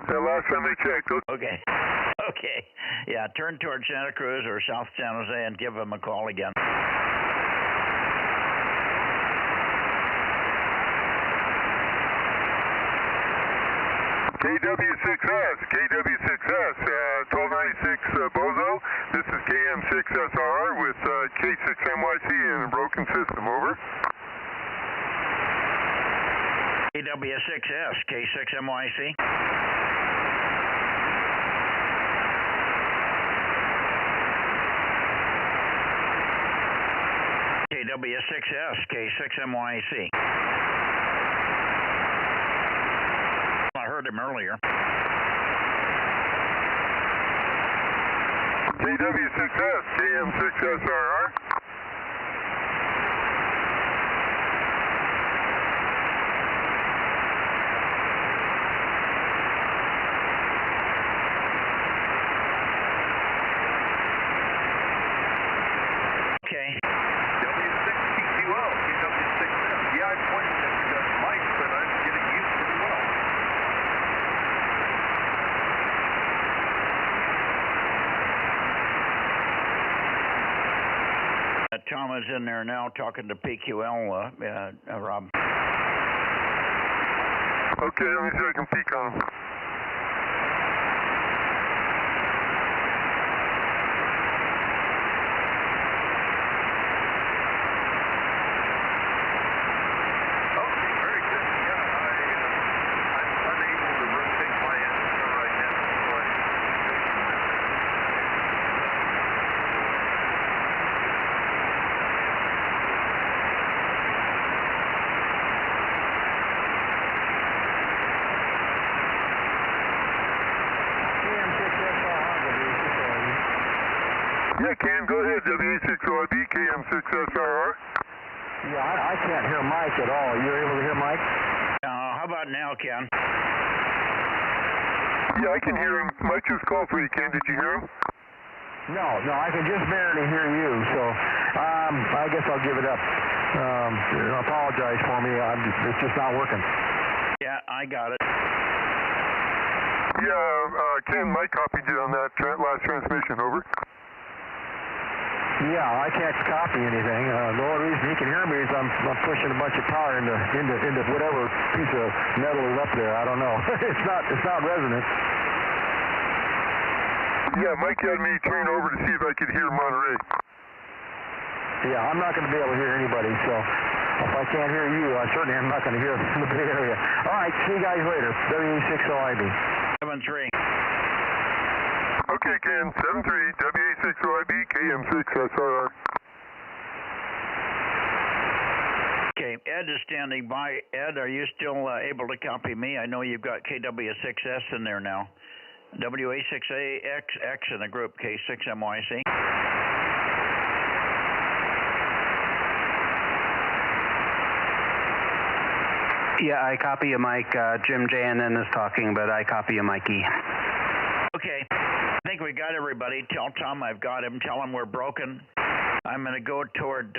Last time I checked. Okay. Okay. Yeah, turn towards Santa Cruz or South San Jose and give him a call again. KW6S, 1296 Bozo. This is KM6SRR with K6MYC in a broken system. Over. KW6S, K6MYC. KW6S, K6MYC. I heard him earlier. KW6S, KM6SRR. Okay. W6TQL, KW6S. Yeah, I pointed at Mike, but I'm getting used to it well. Tom is in there now talking to PQL, Rob. Okay, let me see if I can peek on him. Okay, very good. Yeah, I'm unable to rotate my antenna right now, so yeah, Ken, go ahead, WA6OIB, KM6SRR. Yeah, I can't hear Mike at all. You're able to hear Mike? How about now, Ken? Yeah, I can hear him. Mike just called for you, Ken. Did you hear him? No, I can just barely hear you, so I guess I'll give it up. Apologize for me. It's just not working. Yeah, I got it. Yeah, Ken, Mike copied you on that last transmission, over. Yeah, I can't copy anything. The only reason he can hear me is I'm pushing a bunch of power into whatever piece of metal is up there. I don't know. it's not resonant. Yeah, Mike had me turn over to see if I could hear Monterey. Yeah, I'm not going to be able to hear anybody, so if I can't hear you, I certainly am not going to hear the Bay Area. All right, see you guys later. WA6OIB. 7-3. Okay, Ken, 7-3, WA6OIB, KM6SRR. Okay, Ed is standing by. Ed, are you still able to copy me? I know you've got KW6S in there now. WA6AXX in the group, K6MYC. Yeah, I copy you, Mike. Jim JNN is talking, but I you, Mikey. Okay. I think we got everybody. Tell Tom I've got him. Tell him we're broken. I'm going to go toward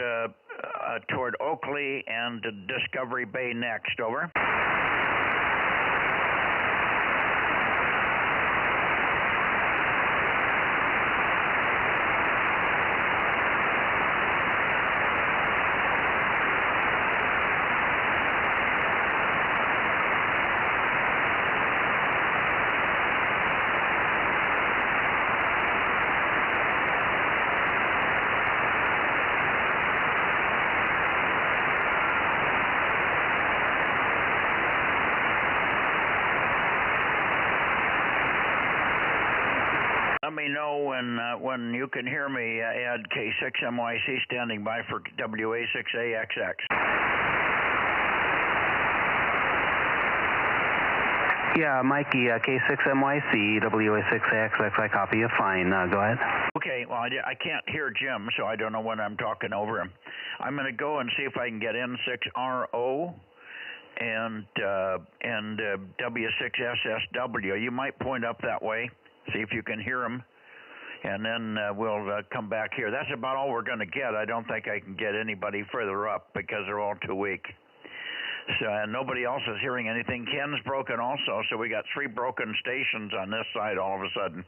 Oakley and Discovery Bay next. Over. Let me know when you can hear me. Add K6MYC standing by for WA6AXX. Yeah, Mikey, K6MYC, WA6AXX, I copy you. Fine. Go ahead. Okay, well, I can't hear Jim, so I don't know when I'm talking over him. I'm going to go and see if I can get N6RO and W6SSW. You might point up that way. see if you can hear them, and then we'll come back here. That's about all we're going to get. I don't think I can get anybody further up because they're all too weak. So nobody else is hearing anything. Ken's broken also, so we got 3 broken stations on this side all of a sudden.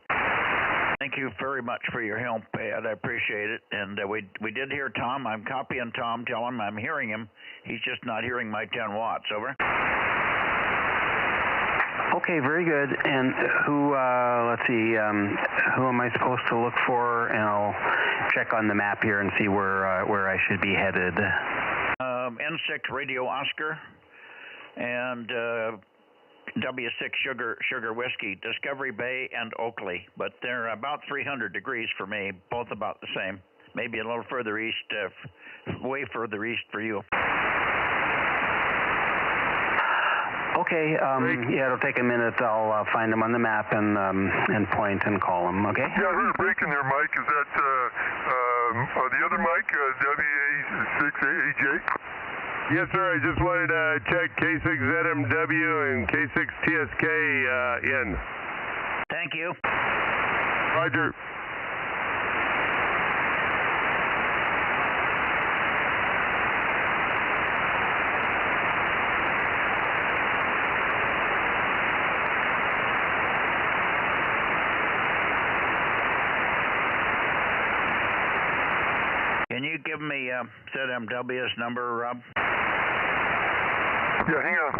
Thank you very much for your help, Ed. I appreciate it. And we did hear Tom. I'm copying Tom. Tell him I'm hearing him. He's just not hearing my 10 watts. Over. Okay, very good. And who, let's see, who am I supposed to look for? And I'll check on the map here and see where I should be headed. N6 Radio Oscar and W6 Sugar Whiskey, Discovery Bay and Oakley. But they're about 300 degrees for me, both about the same. Maybe a little further east, way further east for you. Okay, yeah, it'll take a minute. I'll find them on the map and point and call them, okay? Yeah, I heard a break in there, Mike. Is that the other Mike, WA6AJ? Yes, sir. I just wanted to check K6ZMW and K6TSK in. Thank you. Roger. Can you give me ZMW's number, Rob? Yeah, hang on.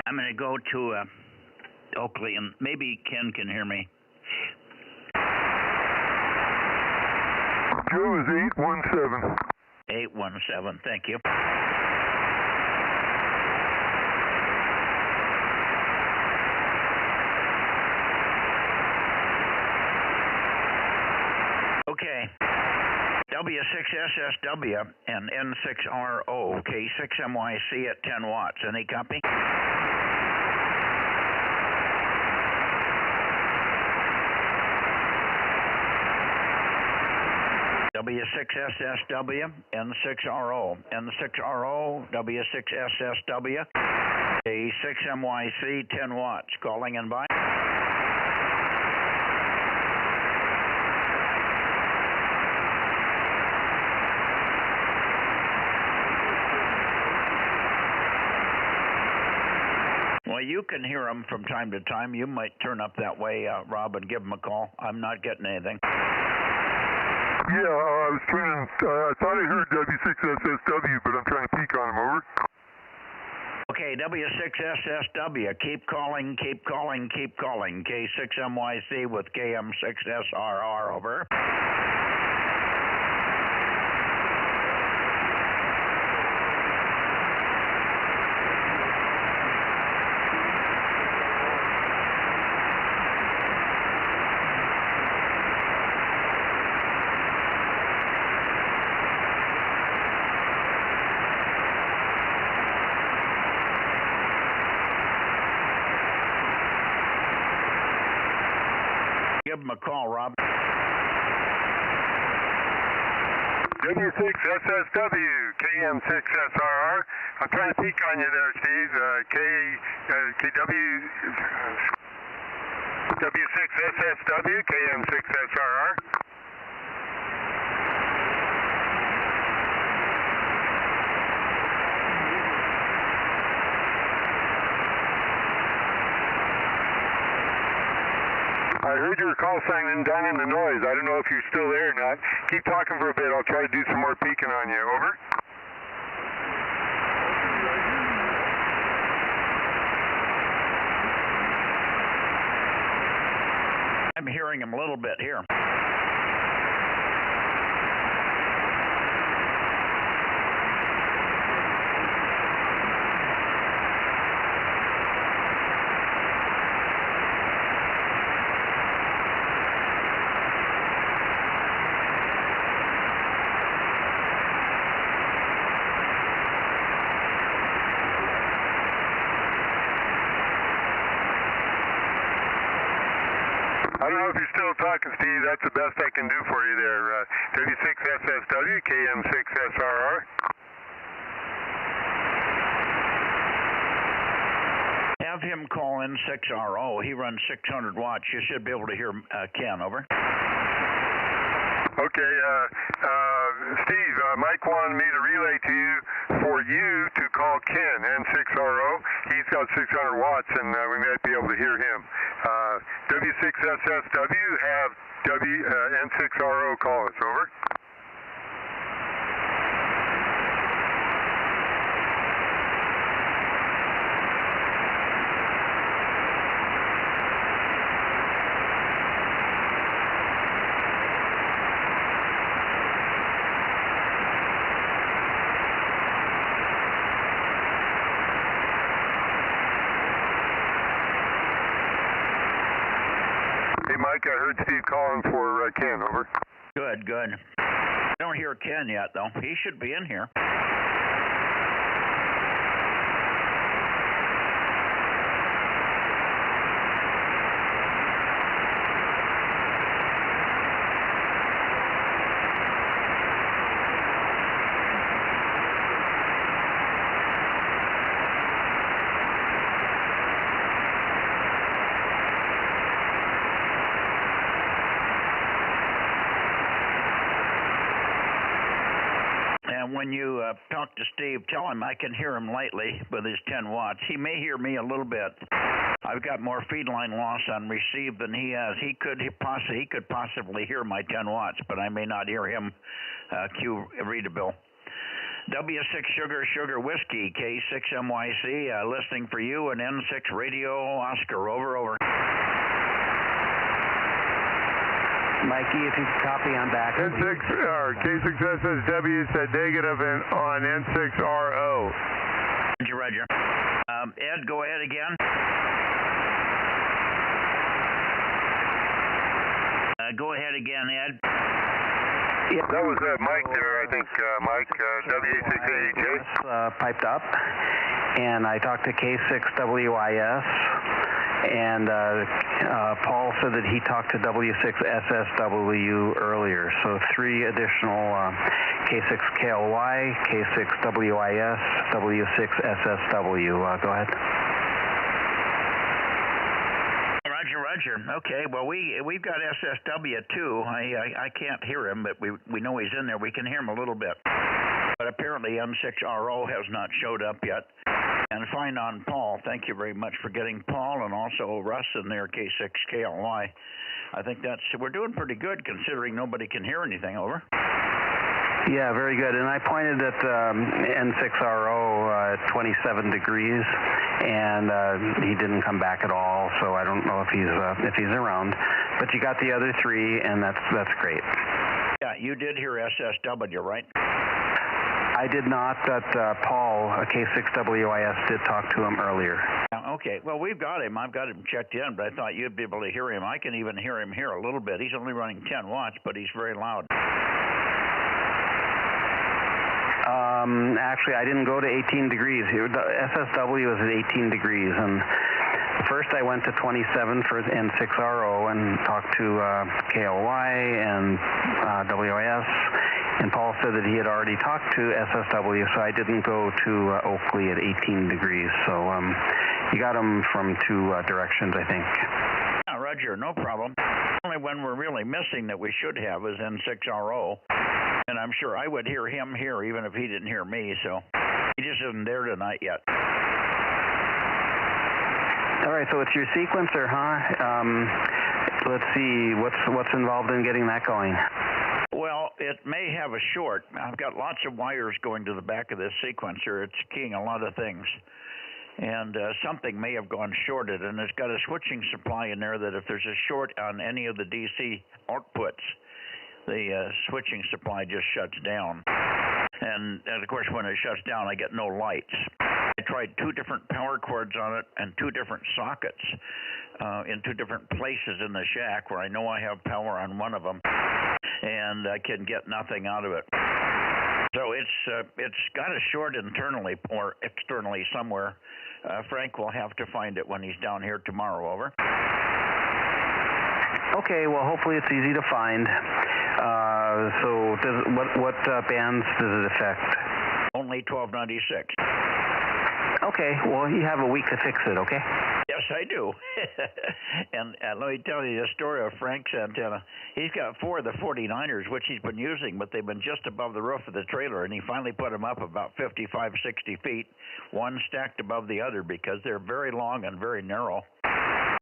I'm going to go to Oakley, and maybe Ken can hear me. Joe is 817. 817, thank you. Okay. W6SSW and N6RO, K6MYC at 10 watts. Any copy? W6SSW, N6RO, N6RO, W6SSW, K6MYC, 10 watts. Calling in by. Well, you can hear them from time to time. You might turn up that way, Rob, and give them a call. I'm not getting anything. Yeah, I was trying to, I thought I heard W6SSW, but I'm trying to peek on him, over. Okay, W6SSW, keep calling, keep calling, keep calling. K6MYC with KM6SRR, over. Give him a call, Rob. W6SSW, KM6SRR. I'm trying to peek on you there, Steve. W6SSW, KM6SRR. I heard your call sign down in the noise. I don't know if you're still there or not. Keep talking for a bit. I'll try to do some more peeking on you. Over. I'm hearing him a little bit here. I don't know if you're still talking, Steve. That's the best I can do for you there. W6SSW, KM6SRR. have him call in 6RO. He runs 600 watts. You should be able to hear Ken, over. Okay, Steve, Mike wanted me to relay to you for you to call Ken, N6RO. He's got 600 watts, and we might be able to hear him. W6SSW, have N6RO call us, over. Mike, I heard Steve calling for Ken, over. Good, good. I don't hear Ken yet, though. He should be in here. When you talk to Steve, tell him I can hear him lightly with his 10 watts. He may hear me a little bit. I've got more feed line loss on receive than he has. He could possibly hear my 10 watts, but I may not hear him Q readable. W6 Sugar Whiskey, K6MYC, listening for you, and N6 Radio Oscar, over. Mikey, if you could copy on back. K6SSW said negative on N6RO. Roger. Ed, go ahead again. Go ahead again, Ed. Yeah. That was Mike there, I think, Mike, W6AJ. Piped up, and I talked to K6WIS. And Paul said that he talked to W6SSW earlier. So 3 additional K6KLY, K6WIS, W6SSW. Go ahead. Roger. Okay. Well, we've got SSW too. I can't hear him, but we know he's in there. We can hear him a little bit. But apparently M6RO has not showed up yet. And find on Paul. Thank you very much for getting Paul, and also Russ in there, K6KLY. I think we're doing pretty good considering nobody can hear anything, over. Yeah, very good. And I pointed at N6RO at 27 degrees, and he didn't come back at all. So I don't know if he's around. But you got the other 3, and that's great. Yeah, you did hear SSW, right? I did not, but Paul, K6WIS, did talk to him earlier. Okay, well, we've got him. I've got him checked in, but I thought you'd be able to hear him. I can even hear him here a little bit. He's only running 10 watts, but he's very loud. Actually, I didn't go to 18 degrees. SSW is at 18 degrees, and first I went to 27 for N6RO and talked to KLY and WIS. And Paul said that he had already talked to SSW, so I didn't go to Oakley at 18 degrees. So you got him from 2 directions, I think. Yeah, Roger, no problem. The only one we're really missing that we should have is N6RO. And I'm sure I would hear him here even if he didn't hear me, so he just isn't there tonight yet. All right, so it's your sequencer, huh? Let's see, what's involved in getting that going? Well, it may have a short. I've got lots of wires going to the back of this sequencer. It's keying a lot of things. And something may have gone shorted, and it's got a switching supply in there that if there's a short on any of the DC outputs, the switching supply just shuts down. And of course, when it shuts down, I get no lights. I tried 2 different power cords on it and 2 different sockets in 2 different places in the shack where I know I have power on one of them, and I can get nothing out of it. So it's got a short internally or externally somewhere. Frank will have to find it when he's down here tomorrow, over. Okay, well, hopefully it's easy to find. So what bands does it affect? Only 1296. Okay, well, you have a week to fix it, okay? Yes, I do. and let me tell you the story of Frank's antenna. He's got 4 of the 49ers, which he's been using, but they've been just above the roof of the trailer, and he finally put them up about 55, 60 feet, one stacked above the other because they're very long and very narrow.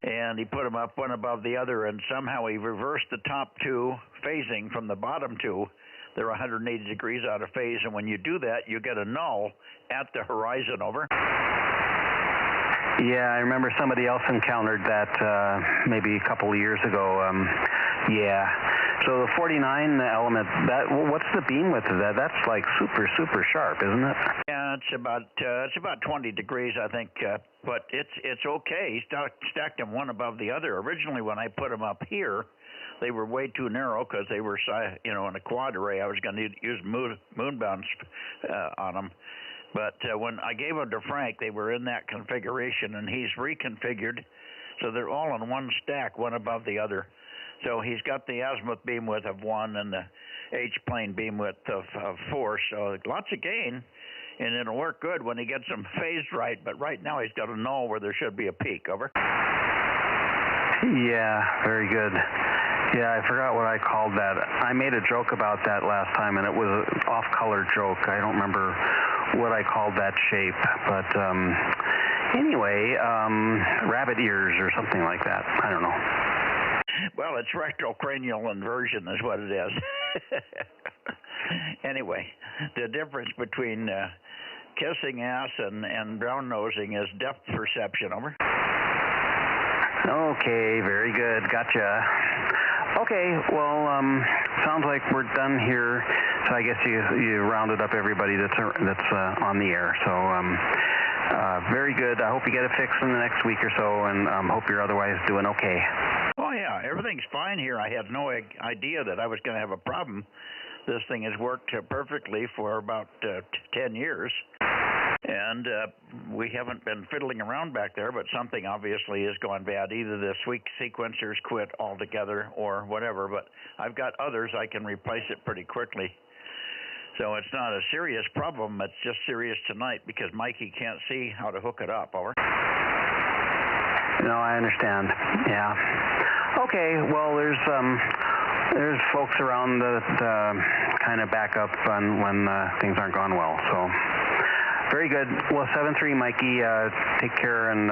And he put them up one above the other, and somehow he reversed the top 2 phasing from the bottom 2. They're 180 degrees out of phase, and when you do that, you get a null at the horizon, over. Yeah, I remember somebody else encountered that maybe a couple of years ago. Yeah. So the 49 element, what's the beam width of that? That's like super, super sharp, isn't it? Yeah, it's about 20 degrees, I think, but it's okay. He stacked them one above the other. Originally, when I put them up here, they were way too narrow because they were, in a quad array. I was going to use moon bounce on them. But when I gave them to Frank, they were in that configuration, and he's reconfigured, so they're all in one stack, one above the other. So he's got the azimuth beam width of 1 and the H-plane beam width of 4, so lots of gain, and it'll work good when he gets them phased right, but right now he's got a null where there should be a peak, over. Yeah, very good. Yeah, I forgot what I called that. I made a joke about that last time, and it was an off-color joke. I don't remember what I called that shape, but anyway, rabbit ears or something like that. I don't know. Well, it's retrocranial inversion is what it is. Anyway, the difference between kissing ass and brown nosing is depth perception, over. Okay, very good. Gotcha. Okay, well, sounds like we're done here. So I guess you rounded up everybody that's on the air. So very good. I hope you get it fixed in the next week or so, and hope you're otherwise doing okay. Oh yeah, everything's fine here. I had no idea that I was going to have a problem. This thing has worked perfectly for about 10 years. And we haven't been fiddling around back there, but something obviously has gone bad. Either the sequencers quit altogether or whatever, but I've got others. I can replace it pretty quickly. So it's not a serious problem. It's just serious tonight because Mikey can't see how to hook it up, over. No, I understand. Yeah. Okay, well, there's folks around that kind of back up when things aren't going well, so... Very good. Well, 7-3, Mikey, take care. And,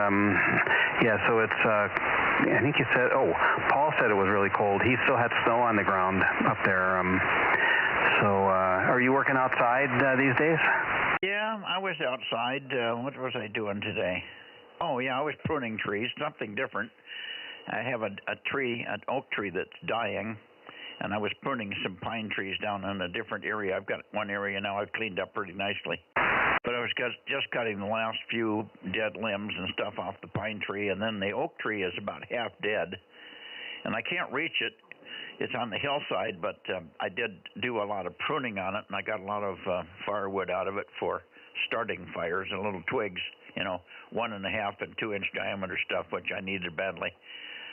yeah, so it's, I think you said, Paul said it was really cold. He still had snow on the ground up there. So are you working outside these days? Yeah, I was outside. What was I doing today? Oh, yeah, I was pruning trees, something different. I have a tree, an oak tree that's dying, and I was pruning some pine trees down in a different area. I've got one area now I've cleaned up pretty nicely. But I was just cutting the last few dead limbs and stuff off the pine tree, and then the oak tree is about half dead, and I can't reach it. It's on the hillside, but I did do a lot of pruning on it, and I got a lot of firewood out of it for starting fires and little twigs, 1.5 and 2 inch diameter stuff, which I needed badly.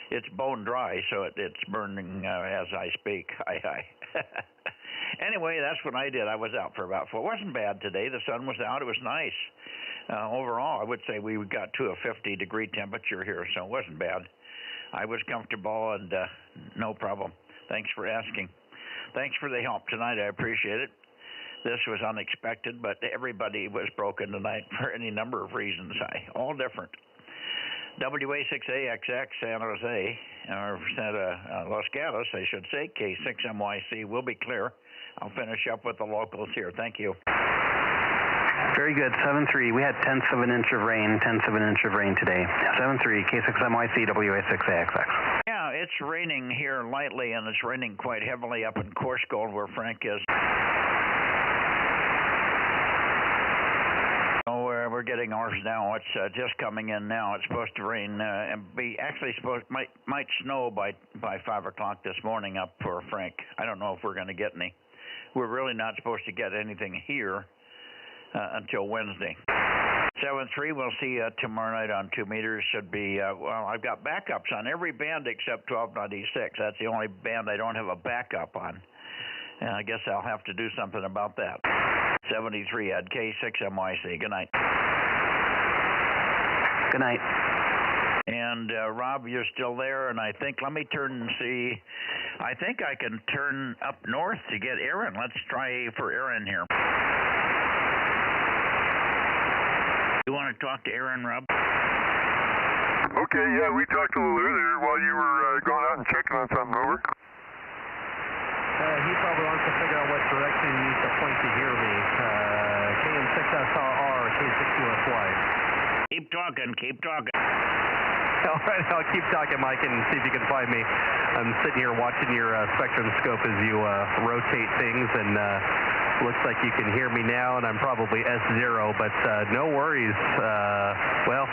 It's bone dry, so it's burning as I speak. Anyway, that's what I did. I was out for about 4. It wasn't bad today. The sun was out. It was nice. Overall, I would say we got to a 50-degree temperature here, so it wasn't bad. I was comfortable and no problem. Thanks for asking. Thanks for the help tonight. I appreciate it. This was unexpected, but everybody was broken tonight for any number of reasons. All different. WA6AXX San Jose, or Los Gatos, I should say, K6MYC will be clear. I'll finish up with the locals here. Thank you. Very good. 7-3. We had tenths of an inch of rain today. 7-3. K6MYC WA6AXX. Yeah, it's raining here lightly, and it's raining quite heavily up in Coarse Gold where Frank is. We're getting ours now. It's just coming in now. It's supposed to rain and be actually might snow by 5 o'clock this morning up for Frank. I don't know if we're going to get any. We're really not supposed to get anything here until Wednesday. 7-3, we'll see tomorrow night on 2 meters. Should be, well, I've got backups on every band except 1296. That's the only band I don't have a backup on. And I guess I'll have to do something about that. 73 at K6MYC. Good night. Good night. And Rob, you're still there, and I think, let me turn and see. I think I can turn up north to get Aaron. Let's try for Aaron here. You want to talk to Aaron, Rob? Okay, yeah, we talked a little earlier while you were going out and checking on something, over. He probably wants to figure out what direction he needs to point to hear me. KM6SRR, K6USY. Keep talking, keep talking. All right, I'll keep talking, Mike, and see if you can find me. I'm sitting here watching your spectrum scope as you rotate things, and looks like you can hear me now, and I'm probably S0, but no worries. Well,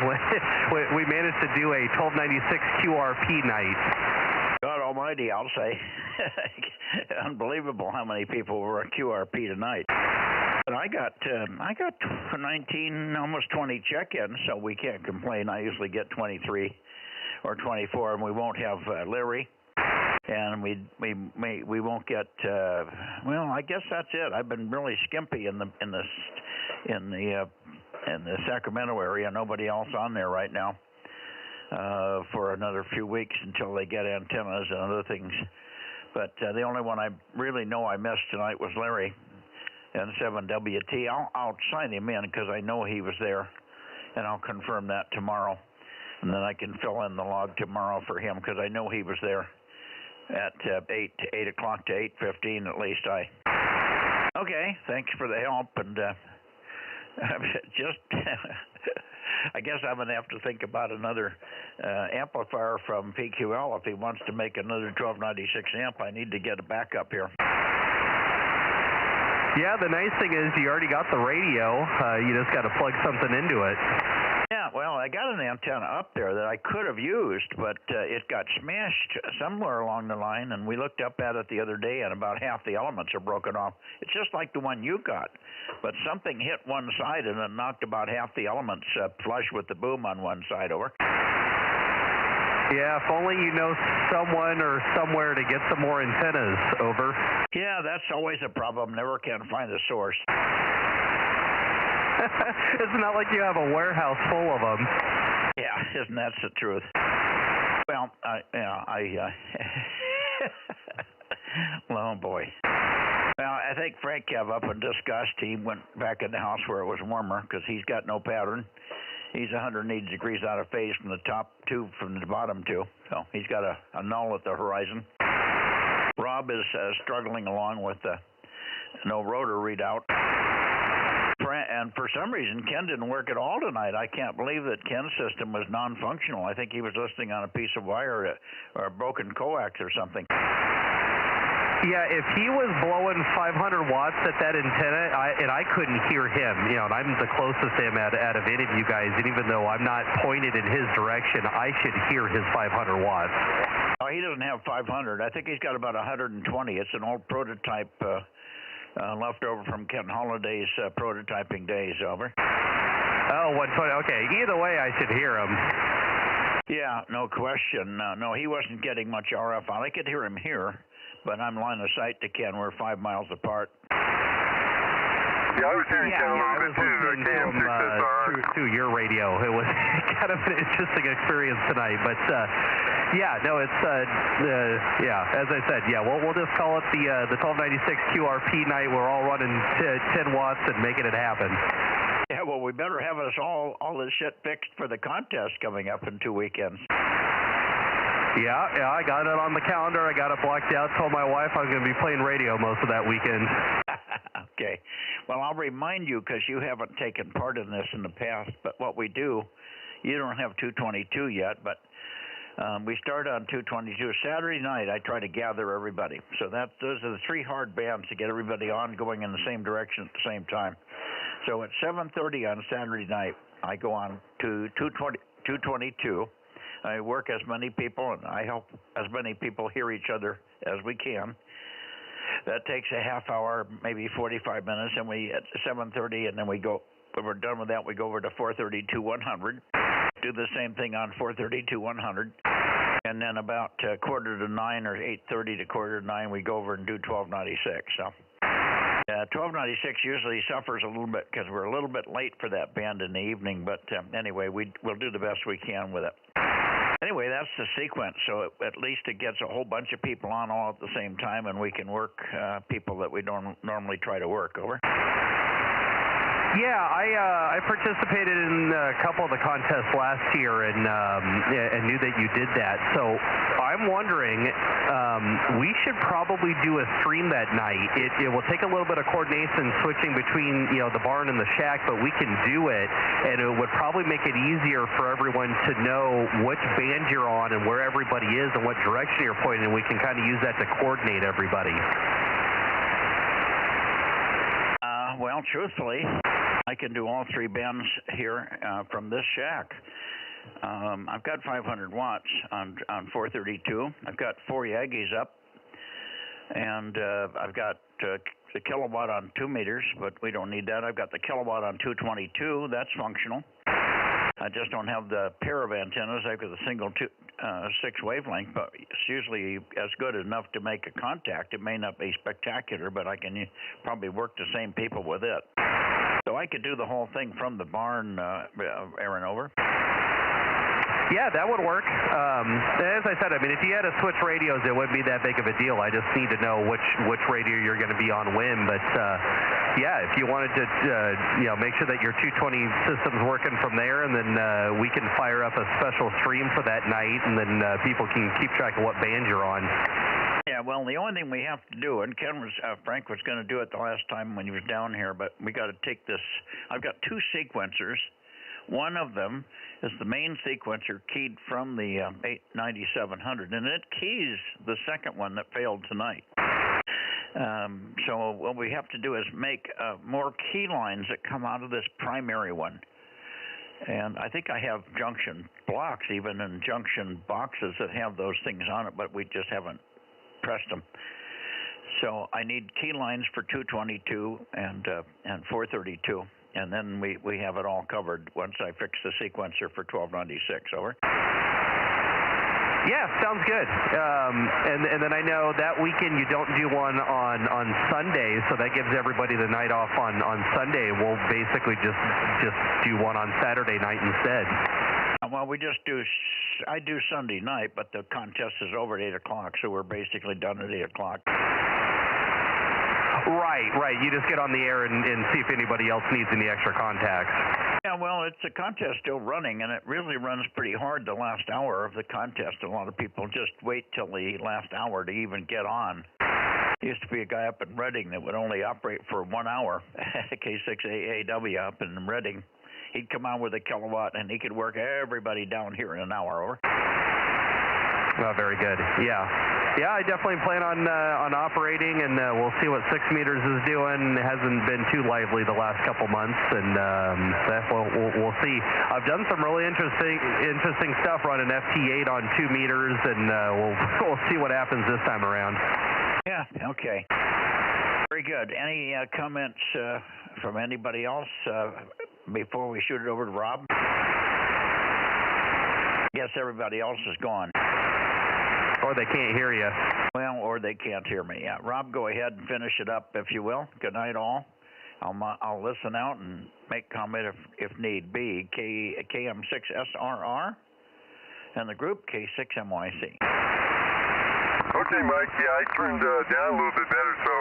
we managed to do a 1296 QRP night. God almighty, I'll say. Unbelievable how many people were at QRP tonight. But I got 19, almost 20 check-ins, so we can't complain. I usually get 23 or 24, and we won't have Larry, and we won't get. Well, I guess that's it. I've been really skimpy in the Sacramento area. Nobody else on there right now for another few weeks until they get antennas and other things. But the only one I really know I missed tonight was Larry. And 7WT. I'll sign him in because I know he was there, and I'll confirm that tomorrow, and then I can fill in the log tomorrow for him because I know he was there at 8 o'clock to 8:15 at least. Okay, thanks for the help, and just I guess I'm gonna have to think about another amplifier from PQL if he wants to make another 1296 amp. I need to get a backup here. Yeah, the nice thing is you already got the radio. You just got to plug something into it. Yeah, well, I got an antenna up there that I could have used, but it got smashed somewhere along the line, and we looked up at it the other day, and about half the elements are broken off. It's just like the one you got, but something hit one side, and it knocked about half the elements flush with the boom on one side, over. Yeah, if only you know someone or somewhere to get some more antennas, over. Yeah, that's always a problem. Never can find the source. It's not like you have a warehouse full of them. Yeah, isn't that the truth? Well, oh boy. Well, I think Frank have up and discussed. He went back in the house where it was warmer because he's got no pattern. He's 180 degrees out of phase from the top two, from the bottom two. So he's got a null at the horizon. Rob is struggling along with no rotor readout. And for some reason, Ken didn't work at all tonight. I can't believe that Ken's system was non-functional. I think he was listening on a piece of wire or a broken coax or something. Yeah, if he was blowing 500 watts at that antenna, I couldn't hear him, you know, and I'm the closest to him out of any of you guys, and even though I'm not pointed in his direction, I should hear his 500 watts. Oh, he doesn't have 500. I think he's got about 120. It's an old prototype left over from Ken Holliday's prototyping days, over. Oh, 120. Okay, either way, I should hear him. Yeah, no question. No, he wasn't getting much RF on. I could hear him here, but I'm line of sight to Ken. We're 5 miles apart. Yeah, I was hearing Ken a little bit too, the KM6SR. Through your radio. It was kind of an interesting experience tonight, but yeah, no, it's yeah, as I said, yeah, we'll just call it the 1296 QRP night. We're all running 10 watts and making it happen. Yeah, well, we better have us all this shit fixed for the contest coming up in 2 weekends. Yeah, I got it on the calendar. I got it blocked out. Told my wife I was going to be playing radio most of that weekend. Okay. Well, I'll remind you, because you haven't taken part in this in the past, but what we do, you don't have 222 yet, but we start on 222. Saturday night, I try to gather everybody. So those are the 3 hard bands to get everybody on going in the same direction at the same time. So at 7:30 on Saturday night, I go on to 222. I work as many people, and I help as many people hear each other as we can. That takes a half hour, maybe 45 minutes, and we at 7:30, and then we go. When we're done with that, we go over to 432 100. Do the same thing on 432 100, and then about 8:45 or 8:30 to 8:45, we go over and do 1296. So 1296 usually suffers a little bit because we're a little bit late for that band in the evening, but anyway, we'll do the best we can with it. Anyway, that's the sequence, so at least it gets a whole bunch of people on all at the same time, and we can work people that we don't normally try to work. Over. Yeah, I participated in a couple of the contests last year and knew that you did that. So I'm wondering, we should probably do a stream that night. It will take a little bit of coordination switching between the barn and the shack, but we can do it, and it would probably make it easier for everyone to know which band you're on and where everybody is and what direction you're pointing, and we can kind of use that to coordinate everybody. Well, truthfully, I can do all three bands here from this shack. I've got 500 watts on 432. I've got 4 Yagis up, and I've got the kilowatt on 2 meters, but we don't need that. I've got the kilowatt on 222. That's functional. I just don't have the pair of antennas. I've got the single 6 wavelength, but it's usually as good enough to make a contact. It may not be spectacular, but I can probably work the same people with it. So I could do the whole thing from the barn, Aaron, over. Yeah, that would work. As I said, I mean, if you had to switch radios, it wouldn't be that big of a deal. I just need to know which radio you're going to be on when. But yeah, if you wanted to, make sure that your 220 system's working from there, and then we can fire up a special stream for that night, and then people can keep track of what band you're on. Yeah, well, the only thing we have to do, and Frank was going to do it the last time when he was down here, but we got to take this. I've got 2 sequencers. One of them is the main sequencer keyed from the 9700, and it keys the second one that failed tonight. So what we have to do is make more key lines that come out of this primary one. And I think I have junction blocks even and junction boxes that have those things on it, but we just haven't pressed them. So I need key lines for 222 and 432. And then we have it all covered once I fix the sequencer for 1296. Over. Yeah, sounds good. And then I know that weekend you don't do one on Sunday, so that gives everybody the night off on Sunday. We'll basically just do one on Saturday night instead. Well, I do Sunday night, but the contest is over at 8 o'clock, so we're basically done at 8 o'clock. Right. You just get on the air and see if anybody else needs any extra contacts. Yeah, well, it's a contest still running, and it really runs pretty hard the last hour of the contest. A lot of people just wait till the last hour to even get on. There used to be a guy up in Reading that would only operate for 1 hour, K6AAW up in Reading. He'd come on with a kilowatt, and he could work everybody down here in an hour. Over. Oh, very good. Yeah, I definitely plan on operating, and we'll see what 6 meters is doing. It hasn't been too lively the last couple months, and we'll see. I've done some really interesting stuff running FT8 on 2 meters, and we'll see what happens this time around. Yeah. Okay. Very good. Any comments from anybody else before we shoot it over to Rob? I guess everybody else is gone. Or they can't hear you. Well, or they can't hear me. Yeah, Rob, go ahead and finish it up, if you will. Good night, all. I'll listen out and make comment if need be. KM6SRR and the group K6MYC. Okay, Mike. Yeah, I turned down a little bit better, so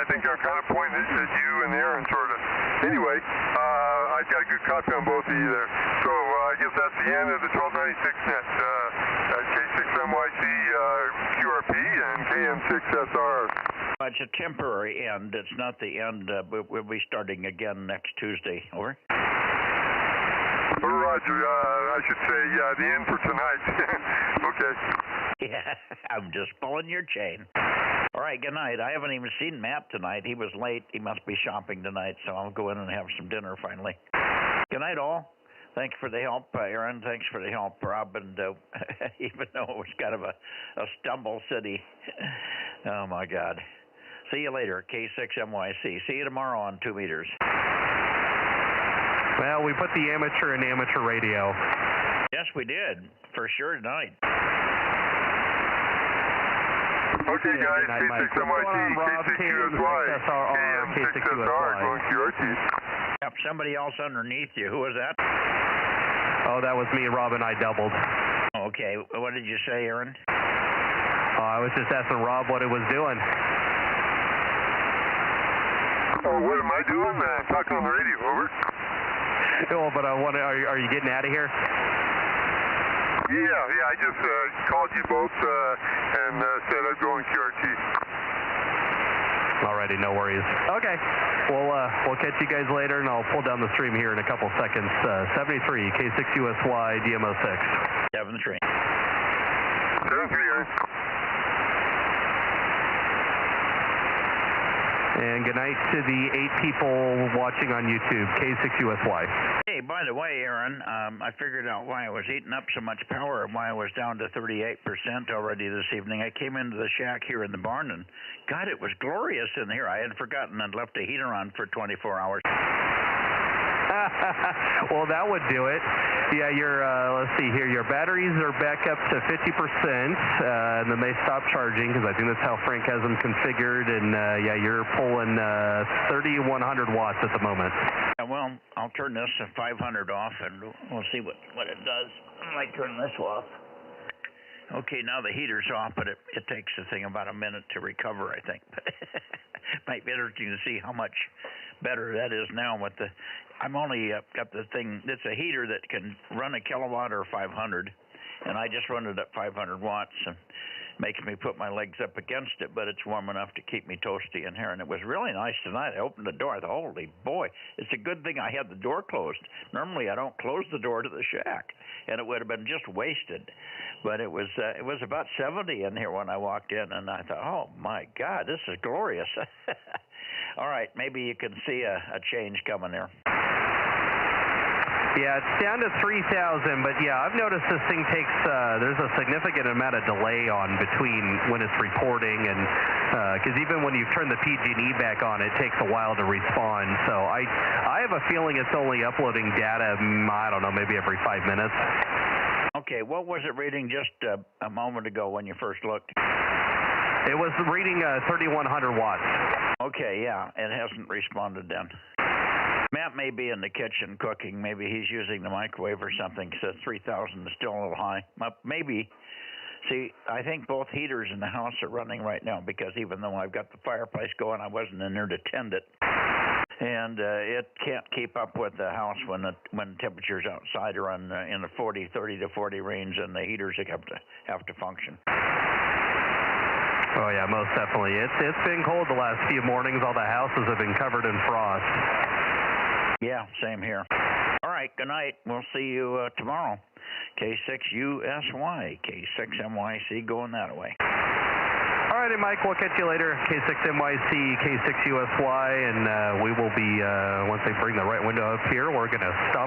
I think I'm kind of pointing at you and Aaron, sort of. Anyway, I got a good copy on both of you there. So I guess that's the end of the 1296 net. K6MYC QRP and KM6SR. It's a temporary end. It's not the end. We'll be starting again next Tuesday. Over. Roger. I should say, the end for tonight. Okay. Yeah, I'm just pulling your chain. All right, good night. I haven't even seen Matt tonight. He was late. He must be shopping tonight, so I'll go in and have some dinner finally. Good night, all. Thanks for the help, Aaron. Thanks for the help, Rob. And even though it was kind of a stumble city. Oh, my God. See you later, K6MYC. See you tomorrow on 2 meters. Well, we put the amateur in amateur radio. Yes, we did. For sure tonight. Okay, guys, K6MYC, K6USY, KM6SR, going QRT. Yep, somebody else underneath you. Who was that? Oh, that was me, Rob, and I doubled. Okay, what did you say, Aaron? I was just asking Rob what it was doing. Oh, what am I doing? I'm talking on the radio, over. Oh, but are you getting out of here? Yeah, I just called you both and said I'd go in QRT. Alrighty, no worries. Okay, we'll catch you guys later, and I'll pull down the stream here in a couple seconds. 73 K6USY DMO6. 73. 73, Aaron. And good night to the 8 people watching on YouTube, K6USY. Hey, by the way, Aaron, I figured out why I was eating up so much power and why I was down to 38% already this evening. I came into the shack here in the barn, and God, it was glorious in here. I had forgotten I'd left the heater on for 24 hours. Well, that would do it. Yeah, let's see here, your batteries are back up to 50%, and then they stop charging, because I think that's how Frank has them configured, and yeah, you're pulling 3,100 watts at the moment. Well, I'll turn this to 500 off, and we'll see what it does. I might turn this off. Okay, now the heater's off, but it takes the thing about a minute to recover, I think. Might be interesting to see how much better that is now with the... I'm only got the thing, it's a heater that can run a kilowatt or 500, and I just run it at 500 watts, and makes me put my legs up against it, but it's warm enough to keep me toasty in here, and it was really nice tonight. I opened the door, I thought, holy boy, it's a good thing I had the door closed. Normally I don't close the door to the shack, and it would have been just wasted, but it was about 70 in here when I walked in, and I thought, oh my God, this is glorious. All right, maybe you can see a change coming there. Yeah, it's down to 3,000, but yeah, I've noticed this thing takes, there's a significant amount of delay on between when it's reporting, and because even when you turn the PG&E back on, it takes a while to respond. So I have a feeling it's only uploading data, I don't know, maybe every 5 minutes. Okay, what was it reading just a moment ago when you first looked? It was reading 3,100 watts. Okay, yeah, it hasn't responded then. Matt may be in the kitchen cooking. Maybe he's using the microwave or something, so 3,000 is still a little high. Maybe. See, I think both heaters in the house are running right now, because even though I've got the fireplace going, I wasn't in there to tend it. And it can't keep up with the house when temperatures outside are in the 30 to 40 range, and the heaters have to function. Oh, yeah, most definitely. It's been cold the last few mornings. All the houses have been covered in frost. Yeah, same here. All right, good night. We'll see you tomorrow. K6USY, K6MYC going that way. All righty, Mike, we'll catch you later. K6MYC, K6USY, and we will be, once they bring the right window up here, we're going to stop.